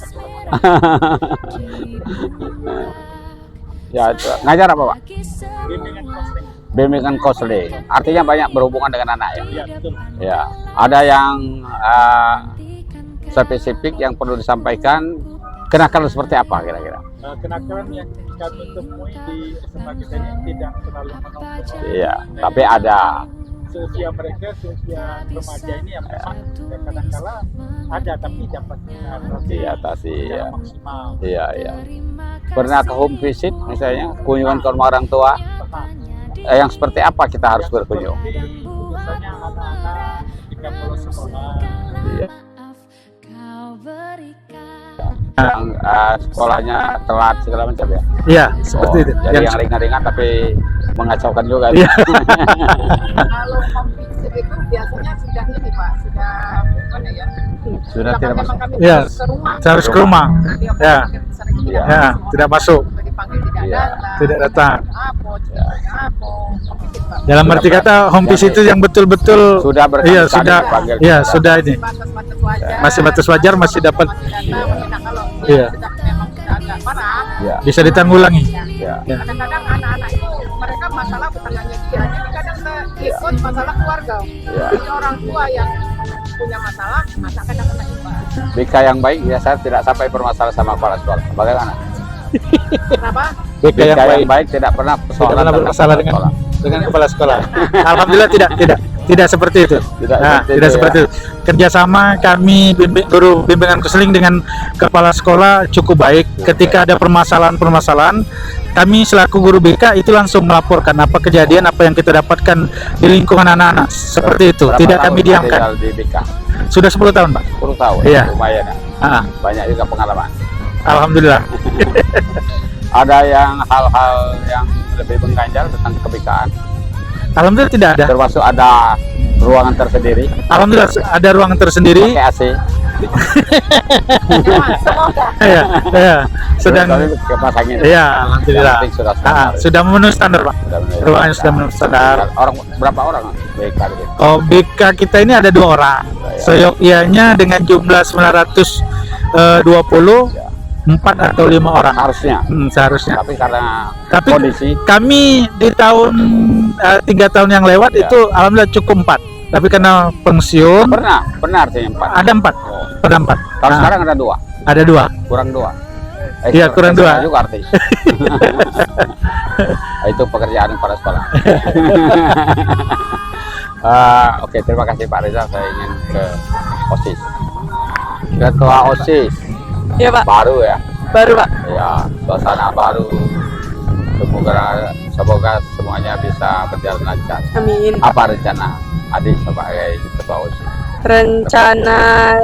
Ya, itu. Ngajar apa Pak? Bimbingan konseling. Bimbingan konseling. Artinya banyak berhubungan dengan anak ya? Iya, betul. Ya. Ada yang spesifik yang perlu disampaikan. Kenakalan seperti apa kira-kira? Kenakalan yang kami temui di SMA kita ini tidak terlalu menonjol. Iya, tapi ada. Seusia mereka, seusia remaja ini yang memang kadang-kala ada, tapi dapat diatasi ya. maksimal. Iya, iya. Pernah ke home visit misalnya, kunjungan ke rumah orang tua? Yang seperti apa kita harus berkunjung? Biasanya anak-anak ketika pulang sekolah. Iya. Yang sekolahnya telat segala macam ya? Iya, seperti itu. Jadi yang ringan-ringan tapi mengacaukan juga. Iya. Kalau kompetisi itu biasanya sudah ini Pak, sudah gimana ya? Sudah tidak masuk. Iya, Ke rumah. harus ke rumah. Ya, Iya. ya, tidak masuk, Dipanggil tidak Iya. datang. tidak datang. Apa? Apa? Kompetisi Pak. Dalam arti kata home visit itu yang betul-betul Sudah berkali-kali iya sudah dipanggil. iya sudah ini Batas-batas wajar. masih batas wajar, masih dapat Nah, kalau Iya. dia sudah memang sudah agak parah, Ya. bisa ditanggulangi. Ya. Ya. kadang-kadang anak-anak itu mereka masalah bukan hanya dia, jadi kadang ikut masalah keluarga. Ya. Jadi orang tua yang punya masalah, anak kadang kena imbas. BK yang baik biasanya tidak sampai bermasalah sama kepala sekolah. Bagaimana? Kenapa? BK yang baik tidak pernah tidak persoalan pernah tentang bermasalah kepala sekolah. dengan kepala sekolah. Alhamdulillah tidak seperti itu. Tidak seperti itu. Kerjasama kami guru bimbingan konseling dengan kepala sekolah cukup baik. Ketika ada permasalahan, kami selaku guru BK itu langsung melaporkan apa kejadian, apa yang kita dapatkan di lingkungan anak-anak. Seperti itu. Berapa Tidak tahun kami diamkan. tinggal di BK? Sudah 10 tahun, Pak. 10 tahun. Iya. Lumayan ya. Ah, Banyak juga pengalaman. Alhamdulillah. Ada yang hal-hal yang lebih mengganjal tentang kebikaan? Alhamdulillah tidak ada. Termasuk ada ruangan tersendiri? Alhamdulillah ada ruangan tersendiri. Pakai AC? Ya, ya. Sedang kepasangin. Iya, alhamdulillah. Sudah standar. Sudah memenuhi standar, Pak. Ruangannya sudah memenuhi standar. Orang berapa orang BK? Oh, BK kita ini ada 2 orang. Seyogyanya dengan jumlah 920, 4 atau 5 orang. Harusnya. Seharusnya. Tapi karena Tapi kondisi kami di tahun 3 tahun yang lewat Ya. itu alhamdulillah cukup 4. Tapi karena pensiun pernah artinya 4. ada 4. Pada 4. Kalau sekarang ada 2. Ada 2. Kurang 2. Iya, kurang 2. Juga artis. Itu pekerjaan para sekolah. Oke, terima kasih Pak Reza. Saya ingin ke OSIS. Ketua OSIS. Ya Pak. Baru ya. Baru Pak. Ya, suasana baru. Semoga semuanya bisa berjalan lancar. Amin. Apa rencana adik sebagai ketua OSIS? Rencana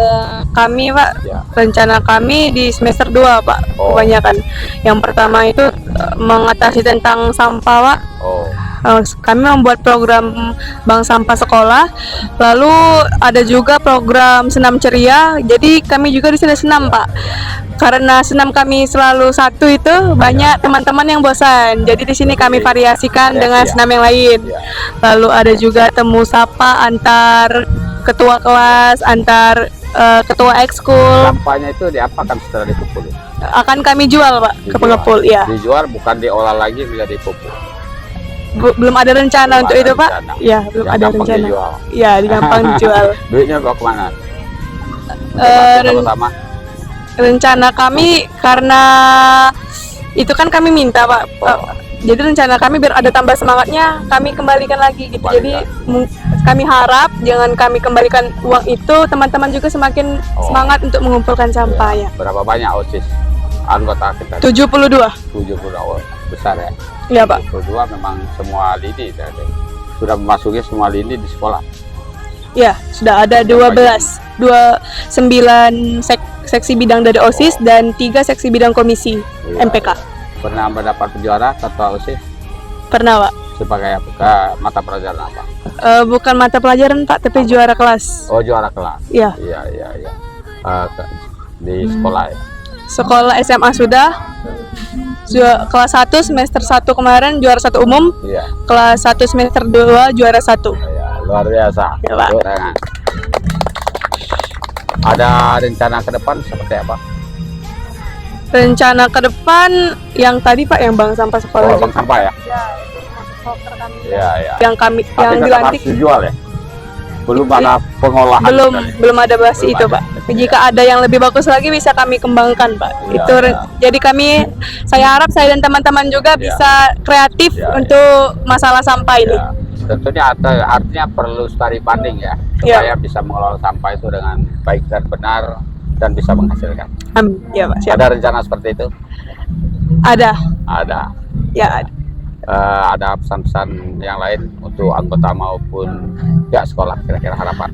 kami Pak, Ya. rencana kami di semester 2 Pak, Oh. kebanyakan. Yang pertama itu mengatasi tentang sampah Pak. Oh, Kami membuat program bank sampah sekolah, lalu ada juga program senam ceria. Jadi kami juga di sini senam Pak. Karena senam kami selalu satu itu banyak teman-teman yang bosan. Jadi di sini kami variasikan dengan senam yang lain. Lalu ada juga temu sapa antar ketua kelas, antar ketua ekskul. sampahnya itu diapakan setelah dikumpul? Akan kami jual Pak ke pengepul ya. Dijual, bukan diolah lagi menjadi pupuk. Belum ada rencana untuk ada itu Pak. rencana. Ya, belum Yang ada gampang rencana. dijual. Ya, gampang dijual. Duitnya bawa kemana? Ren- Sama-sama. rencana kami karena itu kan kami minta Pak. Jadi rencana kami biar ada tambah semangatnya, kami kembalikan lagi gitu. Jadi kami harap jangan kami kembalikan uang itu, teman-teman juga semakin semangat untuk mengumpulkan sampah ya. Berapa banyak OSIS anggota kita? 72. 70 besar ya. Iya Pak. 72 memang semua lini berarti. Sudah memasuki semua lini di sekolah. Ya, sudah ada 9 seksi bidang dari OSIS dan 3 seksi bidang komisi Iya. MPK. Pernah mendapat juara ketua OSIS Pernah Pak. sebagai apa? Mata pelajaran apa? Bukan mata pelajaran Pak, tapi juara kelas. Oh, juara kelas. Iya. Iya. Di sekolah ya. Sekolah SMA sudah. Kelas 1 semester 1 kemarin juara 1 umum. Iya. Kelas 1 semester 2 juara 1. Ya, luar biasa. Ya, Pak. Tepuk tangan. Ada rencana ke depan seperti apa? Rencana ke depan yang tadi Pak, yang bank sampah sekolah. Oh, bank sampah ya? Iya. Yang kami Tapi yang tetap dilantik harus dijual ya? Belum ada pengolahan. belum ada bahas Belum itu ada. Pak. Jika ada yang lebih bagus lagi bisa kami kembangkan Pak. Jadi saya harap saya dan teman-teman juga bisa kreatif untuk masalah sampah ini. Ya. Tentunya artinya perlu study banding ya, supaya bisa mengelola sampah itu dengan baik dan benar dan bisa menghasilkan. Amin. Ya Pak. Siap. Ada rencana seperti itu? Ada. Ada. Ya ada. Ada pesan-pesan yang lain untuk anggota maupun pihak sekolah, kira-kira harapan?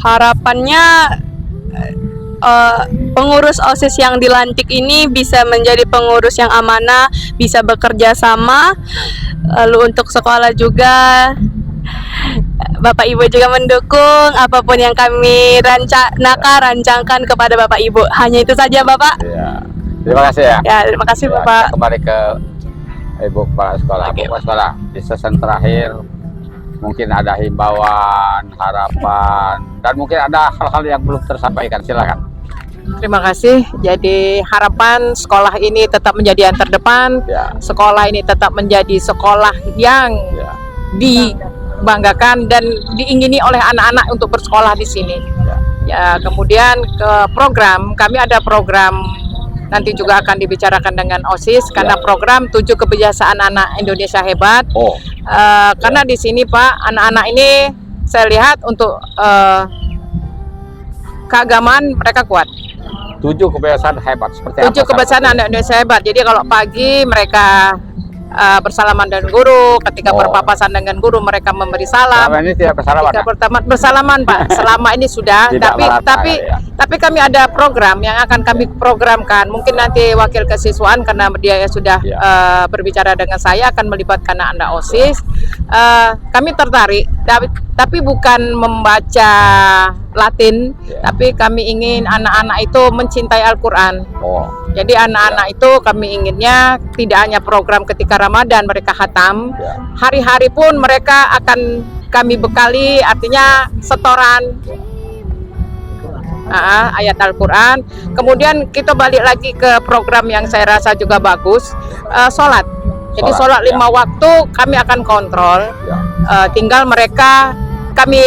Harapannya pengurus OSIS yang dilantik ini bisa menjadi pengurus yang amanah, bisa bekerja sama. Lalu untuk sekolah juga Bapak Ibu juga mendukung apapun yang kami rancangkan kepada Bapak Ibu. Hanya itu saja Bapak. Ya. Terima kasih ya. Ya, terima kasih Ya, Bapak. kita kembali ke Ibu Kepala Sekolah. Oke. Bu Kepala Sekolah, di season terakhir mungkin ada himbauan, harapan, dan mungkin ada hal-hal yang belum tersampaikan. Silakan. Terima kasih. Jadi harapan sekolah ini tetap menjadi yang terdepan. Ya. Sekolah ini tetap menjadi sekolah yang Ya. dibanggakan dan diingini oleh anak-anak untuk bersekolah di sini. Ya, kemudian ke program, kami ada program nanti juga akan dibicarakan dengan OSIS karena program 7 kebiasaan anak Indonesia hebat. Oh. Karena di sini Pak, anak-anak ini saya lihat untuk keagamaan mereka kuat. 7 kebiasaan hebat seperti 7 kebiasaan anak Indonesia hebat. Jadi kalau pagi mereka bersalaman dengan guru, ketika berpapasan dengan guru mereka memberi salam. Selama ini tidak bersalaman. Ketika pertama bersalaman Pak, selama ini sudah. Tapi kami ada program yang akan kami programkan. Mungkin nanti wakil kesiswaan karena dia sudah berbicara dengan saya akan melibatkan anak-anak OSIS. Kami tertarik, tapi bukan membaca Latin, tapi kami ingin anak-anak itu mencintai Al-Quran. Jadi anak-anak itu kami inginnya tidak hanya program ketika Ramadan mereka khatam, hari-hari pun mereka akan kami bekali, artinya setoran ayat Al-Quran. Kemudian kita balik lagi ke program yang saya rasa juga bagus, sholat. Jadi sholat 5 waktu kami akan kontrol, tinggal mereka kami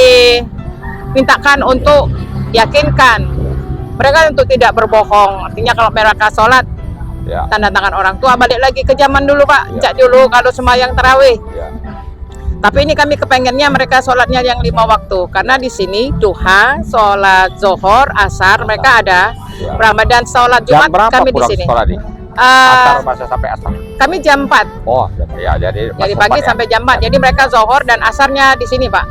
mintakan untuk yakinkan mereka untuk tidak berbohong. Artinya kalau mereka sholat tanda tangan orang tua, balik lagi ke zaman dulu Pak, sejak dulu kalau sembahyang tarawih. Tapi ini kami kepengennya mereka sholatnya yang 5 waktu, karena di sini duha, sholat zohor, asar mereka ada. Ramadan sholat Jumat kami di sini. Asar masa sampai asar. Kami jam 4. Jadi pagi sampai jam 4. Jadi mereka zohor dan asarnya di sini Pak.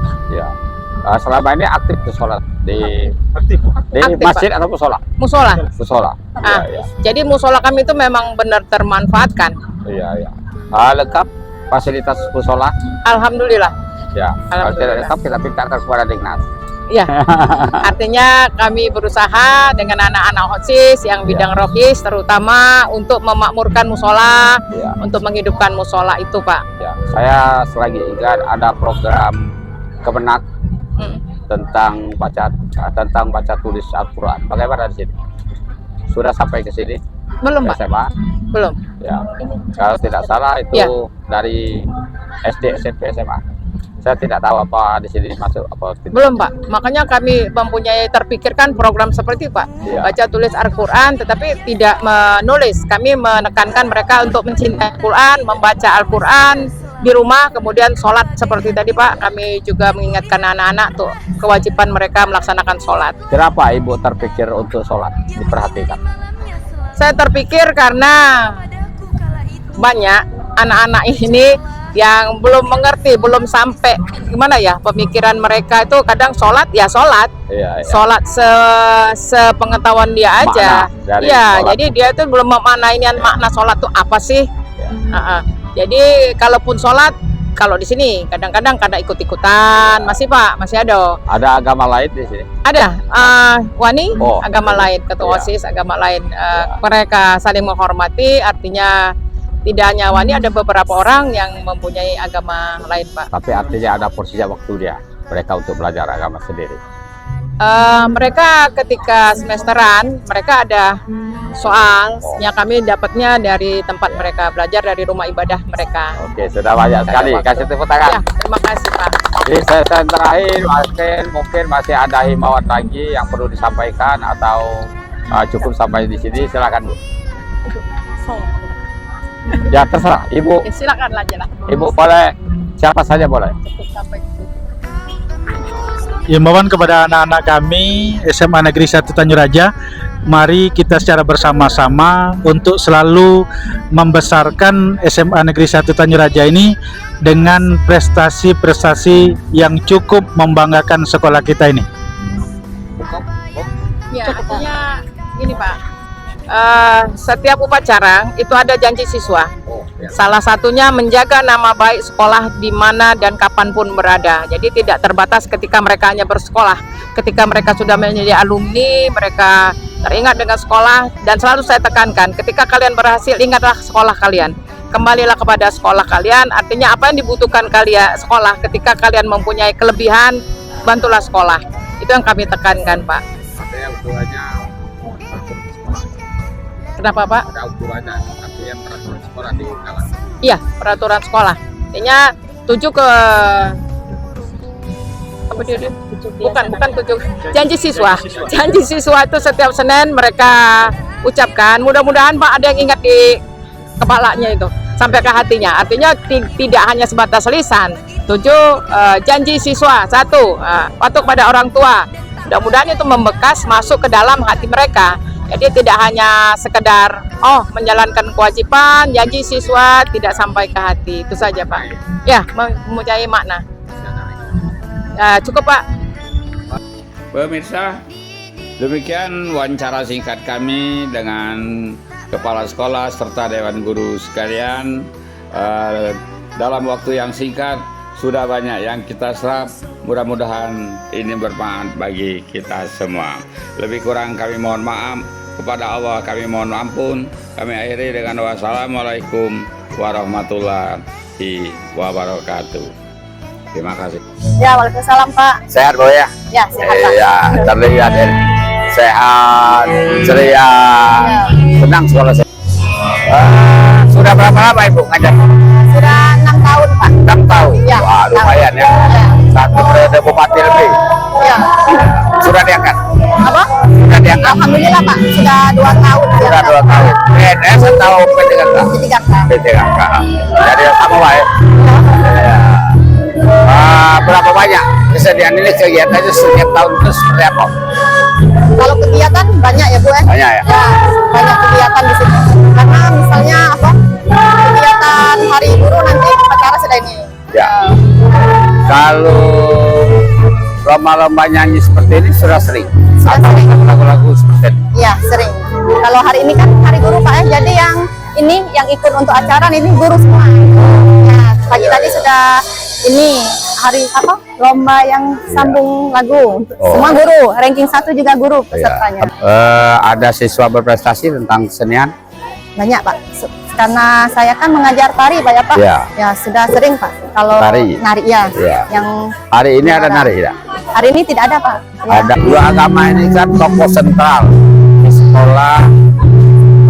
Selama ini aktif tuh sholat di masjid atau musola? Musola. Jadi musola kami itu memang benar termanfaatkan. Lengkap fasilitas musola? Alhamdulillah. Kalau tidak lengkap kita pintarkan kepada Dignas. Artinya kami berusaha dengan anak-anak OSIS yang bidang rohis terutama untuk memakmurkan musola, untuk menghidupkan musola itu Pak. Saya selagi ingat ada program Kemenak tentang baca tulis Al-Quran. Bagaimana di sini? Sudah sampai ke sini? Belum Pak. SMA? Belum. Kalau tidak salah itu dari SD, SMP, SMA. Saya tidak tahu apa di sini masuk apa tidak. Belum Pak. Makanya kami mempunyai terpikirkan program seperti Pak. Baca tulis Al-Quran tetapi tidak menulis. Kami menekankan mereka untuk mencintai Al-Quran, membaca Al-Quran di rumah, kemudian sholat seperti tadi Pak. Kami juga mengingatkan anak-anak tuh kewajiban mereka melaksanakan sholat. Kenapa Ibu terpikir untuk sholat diperhatikan? Saya terpikir karena banyak anak-anak ini yang belum mengerti, belum sampai gimana ya pemikiran mereka itu kadang sholat sholat sepengetahuan dia aja. Jadi dia itu belum memaknai makna sholat itu apa sih. Jadi kalaupun sholat, kalau di sini kadang-kadang ikut-ikutan masih Pak, masih ada. Ada agama lain di sini? Ada, Wani agama lain, ketua OSIS agama lain. Mereka saling menghormati, artinya tidak hanya Wani, ada beberapa orang yang mempunyai agama lain Pak. Tapi artinya ada porsinya waktu dia mereka untuk belajar agama sendiri. Mereka ketika semesteran mereka ada soal yang kami dapatnya dari tempat mereka belajar, dari rumah ibadah mereka. Oke, sudah banyak sekali. Kasih tepuk tangan. Terima kasih Pak. Di sesi terakhir mungkin masih ada himbauan lagi yang perlu disampaikan atau cukup sampai di sini, silakan Bu. Ya terserah Ibu. Silakan aja lah. Ibu boleh, siapa saja boleh. Cukup sampai di sini. Himbauan kepada anak-anak kami SMA Negeri 1 Tanjung Raja, mari kita secara bersama-sama untuk selalu membesarkan SMA Negeri 1 Tanjung Raja ini dengan prestasi-prestasi yang cukup membanggakan sekolah kita ini. Ya, artinya gini Pak, setiap upacara itu ada janji siswa. Salah satunya menjaga nama baik sekolah di mana dan kapanpun berada. Jadi tidak terbatas ketika mereka hanya bersekolah. Ketika mereka sudah menjadi alumni, mereka teringat dengan sekolah. Dan selalu saya tekankan, ketika kalian berhasil, ingatlah sekolah kalian. Kembalilah kepada sekolah kalian. Artinya apa yang dibutuhkan kalian sekolah. Ketika kalian mempunyai kelebihan, bantulah sekolah. Itu yang kami tekankan Pak. Ada yang ukurannya Kenapa Pak? ada ukurannya, artinya peraturan sekolah di kalangan. Iya, peraturan sekolah. Artinya 7 ke apa dia? Bukan 7. Janji siswa. Janji siswa itu setiap Senin mereka ucapkan. Mudah-mudahan Pak ada yang ingat di kepalanya itu sampai ke hatinya. Artinya tidak hanya sebatas lisan. 7 janji siswa. 1 patuh pada orang tua. Mudah-mudahan itu membekas masuk ke dalam hati mereka. Jadi tidak hanya sekedar menjalankan kewajiban, janji siswa tidak sampai ke hati. Itu saja Pak. Ya, mempunyai makna. Cukup Pak. Pemirsa, demikian wawancara singkat kami dengan Kepala Sekolah serta Dewan Guru sekalian. Dalam waktu yang singkat sudah banyak yang kita serap. Mudah-mudahan ini bermanfaat bagi kita semua. Lebih kurang kami mohon maaf. Kepada Allah kami mohon ampun. Kami akhiri dengan wassalamualaikum warahmatullahi wabarakatuh. Terima kasih. Ya, waalaikumsalam Pak. Sehat Bu ya? Ya, sehat Pak. Iya, terlihat sehat, ceria, senang sekolah saya. Sudah berapa lama Ibu ngajar? Sudah 6 tahun Pak. 6 tahun? Ya. Wah, lumayan ya. Satu periode bupati lebih. Ya. Sudah diangkat? Apa? Sudah diangkat? Alhamdulillah Pak, sudah 2 tahun. Sudah 2 tahun. PNS atau P3K? P3K. Jadi sama Pak ya? Ya. Berapa banyak kesediaan ini kegiatannya setiap tahun itu seperti apa? Kalau kegiatan banyak ya Bu ya? Banyak ya? Ya, banyak kegiatan di sini. Karena misalnya kegiatan Hari Guru nanti upacara sudah ini. Ya. Kalau lomba-lomba nyanyi seperti ini sudah sering? Sudah sering. Lagu-lagu seperti ini? Iya, sering. Kalau hari ini kan Hari Guru Pak ya, jadi yang ikut untuk acara ini guru semua. Ya, pagi tadi sudah ini lomba yang sambung lagu. Semua guru, ranking 1 juga guru pesertanya. Ada siswa berprestasi tentang kesenian? Banyak Pak, karena saya kan mengajar tari Pak ya Pak. Ya. Ya sudah sering Pak. Kalau Tari? nari ya. Ya. Yang Hari ini ada nari ya? hari ini tidak ada Pak. Ya. Ada. Dua agama ini kan tokoh sentral di sekolah.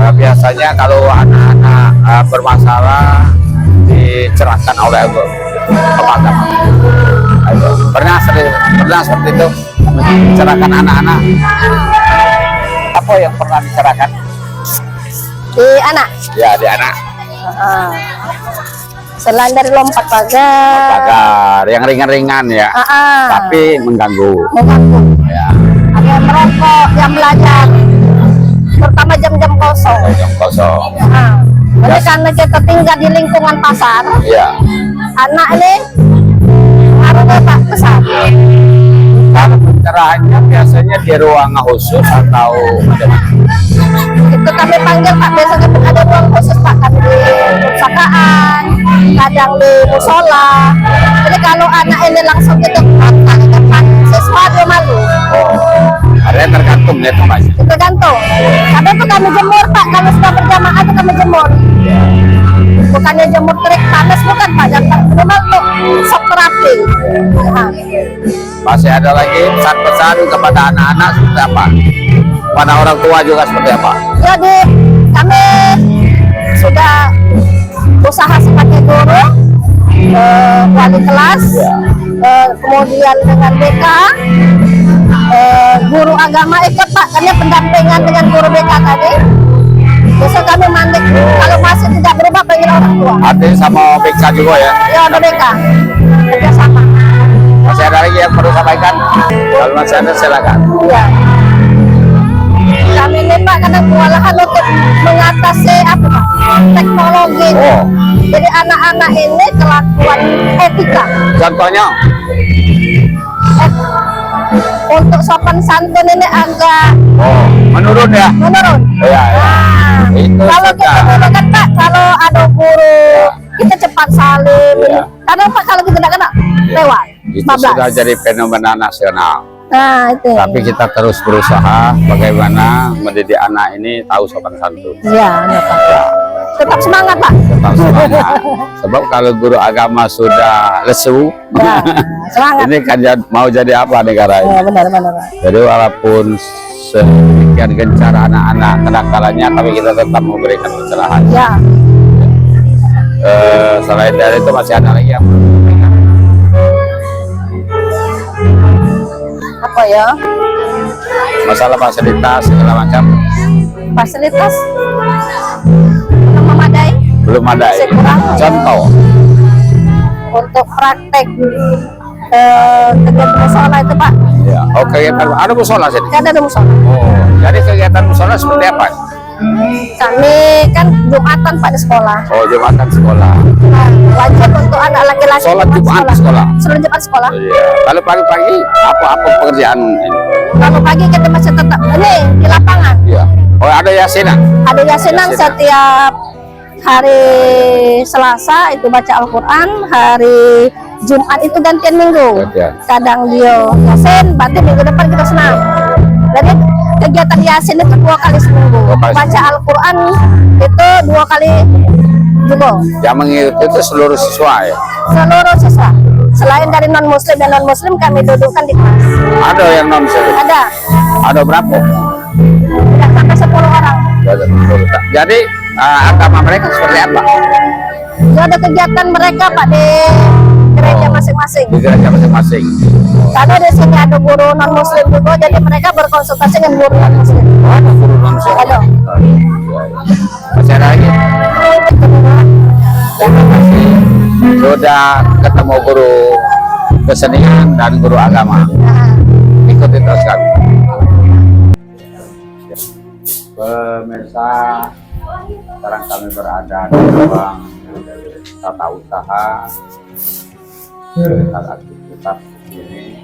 Biasanya kalau anak-anak bermasalah dicerahkan oleh agama. Pernah seperti itu mencerahkan anak-anak? Apa yang pernah dicerahkan? Di anak? Ya, di anak. Selain dari lompat pagar, yang ringan-ringan ya, tapi mengganggu. Ya. Ada yang merokok, yang belajar, terutama jam-jam kosong. Jam kosong. Jadi karena kita tinggal di lingkungan pasar, ya. Anak ini harusnya Pak besar. Kalau pencerahannya biasanya di ruang khusus atau bagaimana? Itu kami panggil Pak, biasanya ada ruang khusus Pak, kami di perpustakaan, kadang di musola. Jadi kalau anak ini langsung ke depan siswa dia malu. Ada yang tergantung ya Pak? Tergantung. Kadang itu kami jemur Pak, kalau sudah berjamaah itu kami jemur. Bukannya jemur terik panas, bukan Pak, yang memang untuk sok terapi. Masih ada lagi pesan-pesan kepada anak-anak seperti apa? Pada orang tua juga seperti apa? Jadi kami sudah usaha sebagai guru, wali kelas, kemudian dengan BK, guru agama ikut Pak, karena pendampingan dengan guru BK tadi. Besok kami mandik, kalau masih tidak berubah panggil orang tua. Artinya sama BK juga ya? Ya, ada BK, kerjasama. Masih ada lagi yang perlu sampaikan? Kalau masih ada silakan. Ya. Kami ini Pak kadang kewalahan untuk mengatasi teknologi. Jadi anak-anak ini kelakuan etika. Contohnya? Untuk sopan santun ini agak menurun ya? Menurun. Ya. Kalau kita gunakan Pak, kalau ada guru kita cepat salim. Kadang Pak kalau kita tidak kena lewat. Itu 15. sudah jadi fenomena nasional. Nah itu. Tapi kita terus berusaha bagaimana mendidik anak ini tahu sopan santun. Iya, Pak. Tetap semangat Pak. Tetap semangat. Sebab kalau guru agama sudah lesu, semangat. ini kan mau jadi apa negara ini? Ya, benar. Jadi walaupun sedemikian gencar anak-anak kenakalannya, tapi kita tetap memberikan pencerahan. Ya. Selain dari itu masih ada lagi yang apa ya? Masalah fasilitas segala macam. Fasilitas belum memadai. Belum ada. Masih kurang. Contoh Untuk praktek kegiatan musola itu Pak. Ya. Oh, kegiatan ada musola sini. Kan ada musola. Oh, jadi kegiatan musola seperti apa? Kami kan Jumatan Pak di sekolah. Oh, Jumatan sekolah. Nah, wajib untuk anak laki-laki Sholat Jumat di sekolah. Sholat Jumat sekolah. Iya. Kalau pagi-pagi apa pekerjaan ini? Kalau pagi kita masih tetap ini di lapangan. Iya. Oh, ada yasinan. Ada yasinan setiap hari Selasa itu baca Al-Quran, hari Jumat itu gantian minggu. Kadang dia yasin, berarti minggu depan kita senang. Jadi kegiatan yasin itu 2 kali seminggu. Baca Al-Quran itu 2 kali juga. Yang mengikuti itu seluruh siswa ya? Seluruh siswa. Selain dari non-muslim dan non-muslim kami dudukkan di kelas. Ada yang non-muslim? Ada. Ada berapa? Tidak sampai 10 orang. Jadi agama mereka seperti apa? Itu ada kegiatan mereka Pak di gereja masing-masing. Di gereja masing-masing. Karena di sini ada guru non muslim juga, jadi mereka berkonsultasi dengan guru non muslim. Ada guru non muslim. Ada. Masih ada lagi? Sudah ketemu guru kesenian dan guru agama. Ikuti terus kami. Pemirsa, sekarang kami berada di ruang tata usaha dengan aktivitas ini.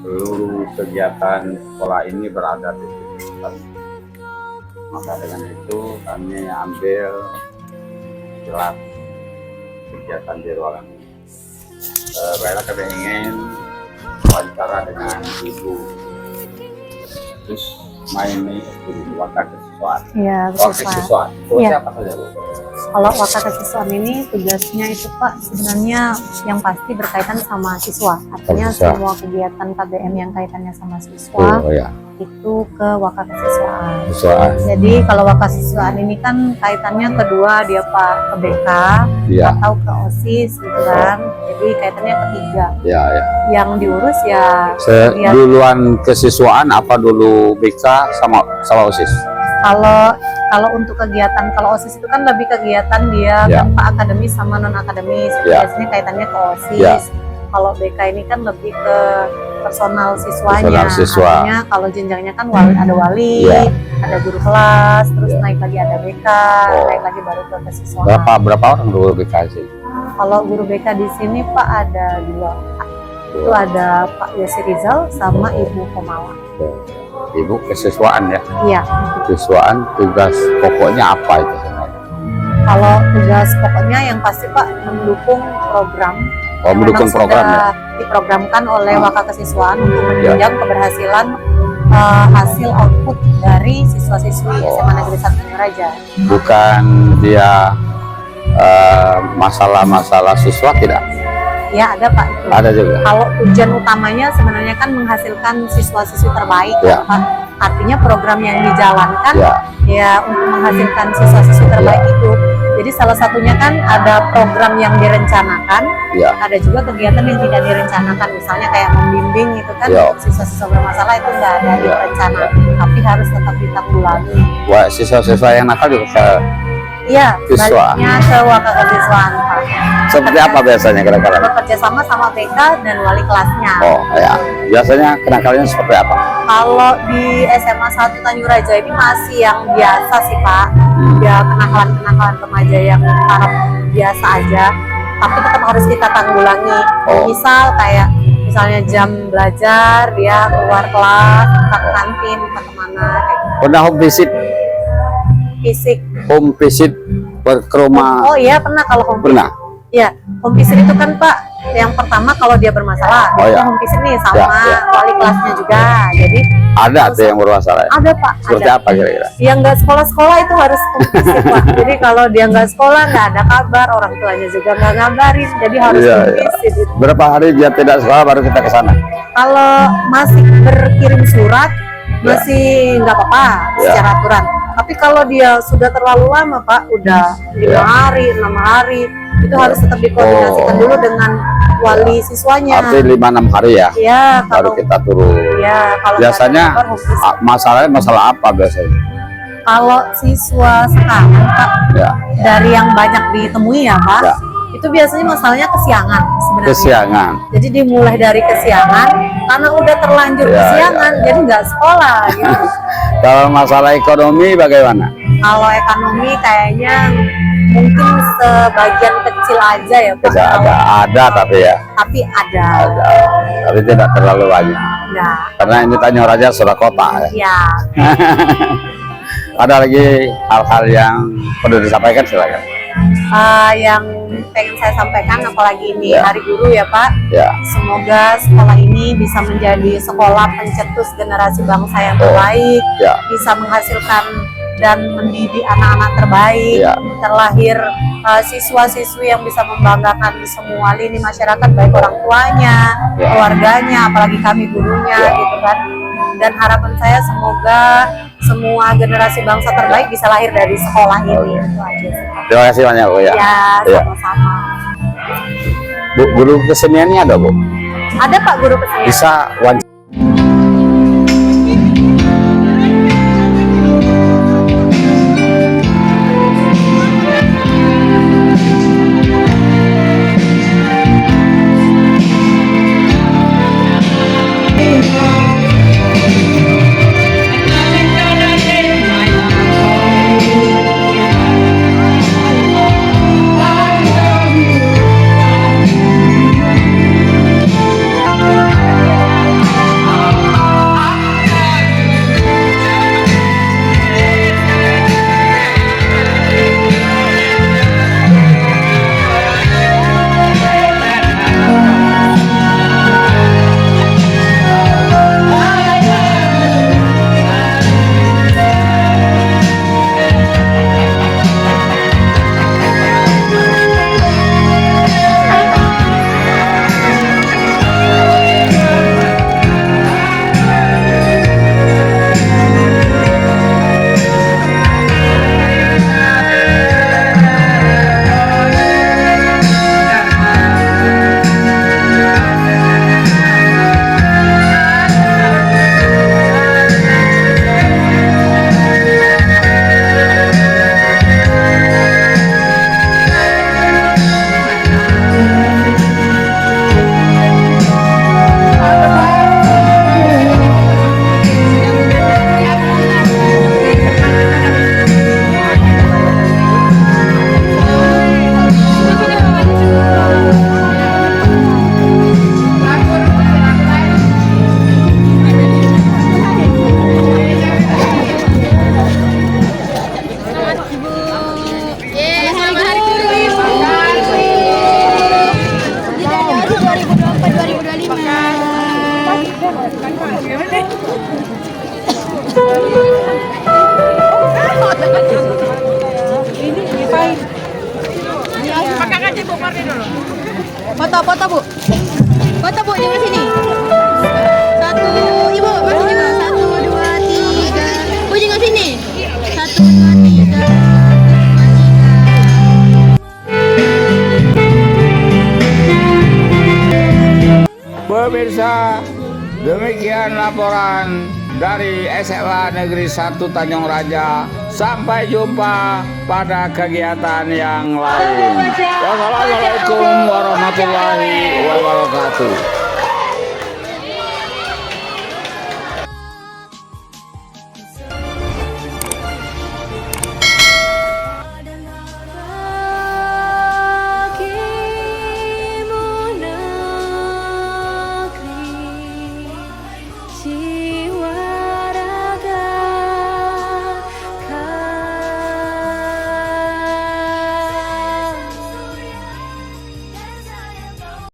Seluruh kegiatan sekolah ini berada di sini. Maka dengan itu kami ambil jelas kegiatan di ruangan ini. Baiklah, kami ingin wawancara dengan Ibu terus Maini Wakak Kesiswaan. Iya, kesiswaan. Iya. Apa saja, Bu? Kalau wakak kesiswaan ini tugasnya itu Pak sebenarnya yang pasti berkaitan sama siswa. Artinya semua kegiatan KBM yang kaitannya sama siswa itu ke wakak kesiswaan. Jadi kalau wakak kesiswaan ini kan kaitannya kedua dia Pak ke BK atau ke OSIS gitu kan. Jadi kaitannya ketiga. Yang diurus ya duluan kesiswaan apa dulu BK sama OSIS? Kalau untuk kegiatan, kalau OSIS itu kan lebih kegiatan dia tanpa akademis sama non akademis. Biasanya kaitannya ke OSIS. Kalau BK ini kan lebih ke personal siswanya. Artinya kalau jenjangnya kan ada wali, ada guru kelas, terus naik lagi ada BK, naik lagi baru ke kesiswaan. Berapa orang guru BK sih? Kalau guru BK di sini Pak ada 2. Itu ada Pak Yasi Rizal sama Ibu Komala. Ibu kesiswaan ya? Iya. Kesiswaan tugas pokoknya apa itu sebenarnya? Kalau tugas pokoknya yang pasti Pak mendukung program. Mendukung program ya? Diprogramkan oleh wakak kesiswaan untuk menunjang keberhasilan hasil output dari siswa-siswi SMA Negeri 1 Tanjung. Bukan dia masalah-masalah siswa tidak? Ya ada Pak. Itu. Ada juga. Kalau tujuan utamanya sebenarnya kan menghasilkan siswa-siswi terbaik, Pak. Artinya program yang dijalankan ya untuk menghasilkan siswa-siswi terbaik itu. Jadi salah satunya kan ada program yang direncanakan, ada juga kegiatan yang tidak direncanakan, misalnya kayak membimbing itu kan siswa-siswa bermasalah itu nggak ada rencana, tapi harus tetap ditanggulangi. Wah, siswa-siswa yang nakal juga iya, baliknya ke wakak kesiswaan Pak. Seperti apa biasanya kira-kira? Bekerja sama BK dan wali kelasnya. Oh ya, biasanya kenakalnya seperti apa? Kalau di SMA 1 Tanjung Raja ini masih yang biasa sih Pak. Ya kenakalan-kenakalan remaja yang taraf biasa aja, tapi tetap harus kita tanggulangi. Misal kayak misalnya jam belajar dia keluar kelas, entah ke kantin, entah kemana kayak gitu. Pernah home visit? Home visit ke rumah? Oh iya pernah. Kalau home visit ya, home visit itu kan Pak yang pertama kalau dia bermasalah home visit nih sama wali kelasnya juga. Jadi ada tuh yang bermasalah? Ada Pak. Seperti apa kira-kira? Yang nggak sekolah-sekolah itu harus home visit Pak. Jadi kalau dia nggak sekolah nggak ada kabar, orang tuanya juga nggak ngabarin, jadi harus home visit. Berapa hari dia tidak sekolah baru kita ke sana? Kalau masih berkirim surat masih nggak apa-apa secara aturan. Tapi kalau dia sudah terlalu lama Pak, udah 5 hari, 6 hari, itu harus tetap dikoordinasikan dulu dengan wali siswanya. Artinya 5-6 hari ya? Iya. Baru kita turun. Iya. Biasanya masalahnya masalah apa biasanya? Kalau siswa sekarang Pak, dari yang banyak ditemui ya Pak, Itu biasanya masalahnya kesiangan sebenarnya. Kesiangan. Jadi dimulai dari kesiangan, karena udah terlanjur kesiangan, jadi nggak sekolah gitu. Kalau masalah ekonomi bagaimana? Kalau ekonomi kayaknya mungkin sebagian kecil aja ya Pak. Ada tapi ya. Tapi ada. Tapi tidak terlalu banyak. Enggak. Karena ini Tanjung Raja sudah kota ya. Ya. Ada lagi hal-hal yang perlu disampaikan, silakan. Yang pengen saya sampaikan, apalagi ini Hari Guru ya Pak. Ya. Semoga sekolah ini bisa menjadi sekolah pencetus generasi bangsa yang terbaik, bisa menghasilkan dan mendidik anak-anak terbaik, terlahir siswa-siswi yang bisa membanggakan di semua lini masyarakat, baik orang tuanya, keluarganya, apalagi kami gurunya gitu kan. Dan harapan saya semoga semua generasi bangsa terbaik bisa lahir dari sekolah ini. Itu aja sih. Terima kasih banyak Bu ya. Ya, sama-sama. Bu, guru keseniannya ada Bu? Ada Pak guru kesenian. Bisa Foto-foto Bu. Foto Bu, jangan sini. Satu, Ibu, masih juga. 1, 2, 3. Bu, jangan sini. 1, 2, 3. Pemirsa, demikian laporan dari SMA Negeri 1 Tanjung Raja. Sampai jumpa pada kegiatan yang lain. Wassalamualaikum warahmatullahi wabarakatuh.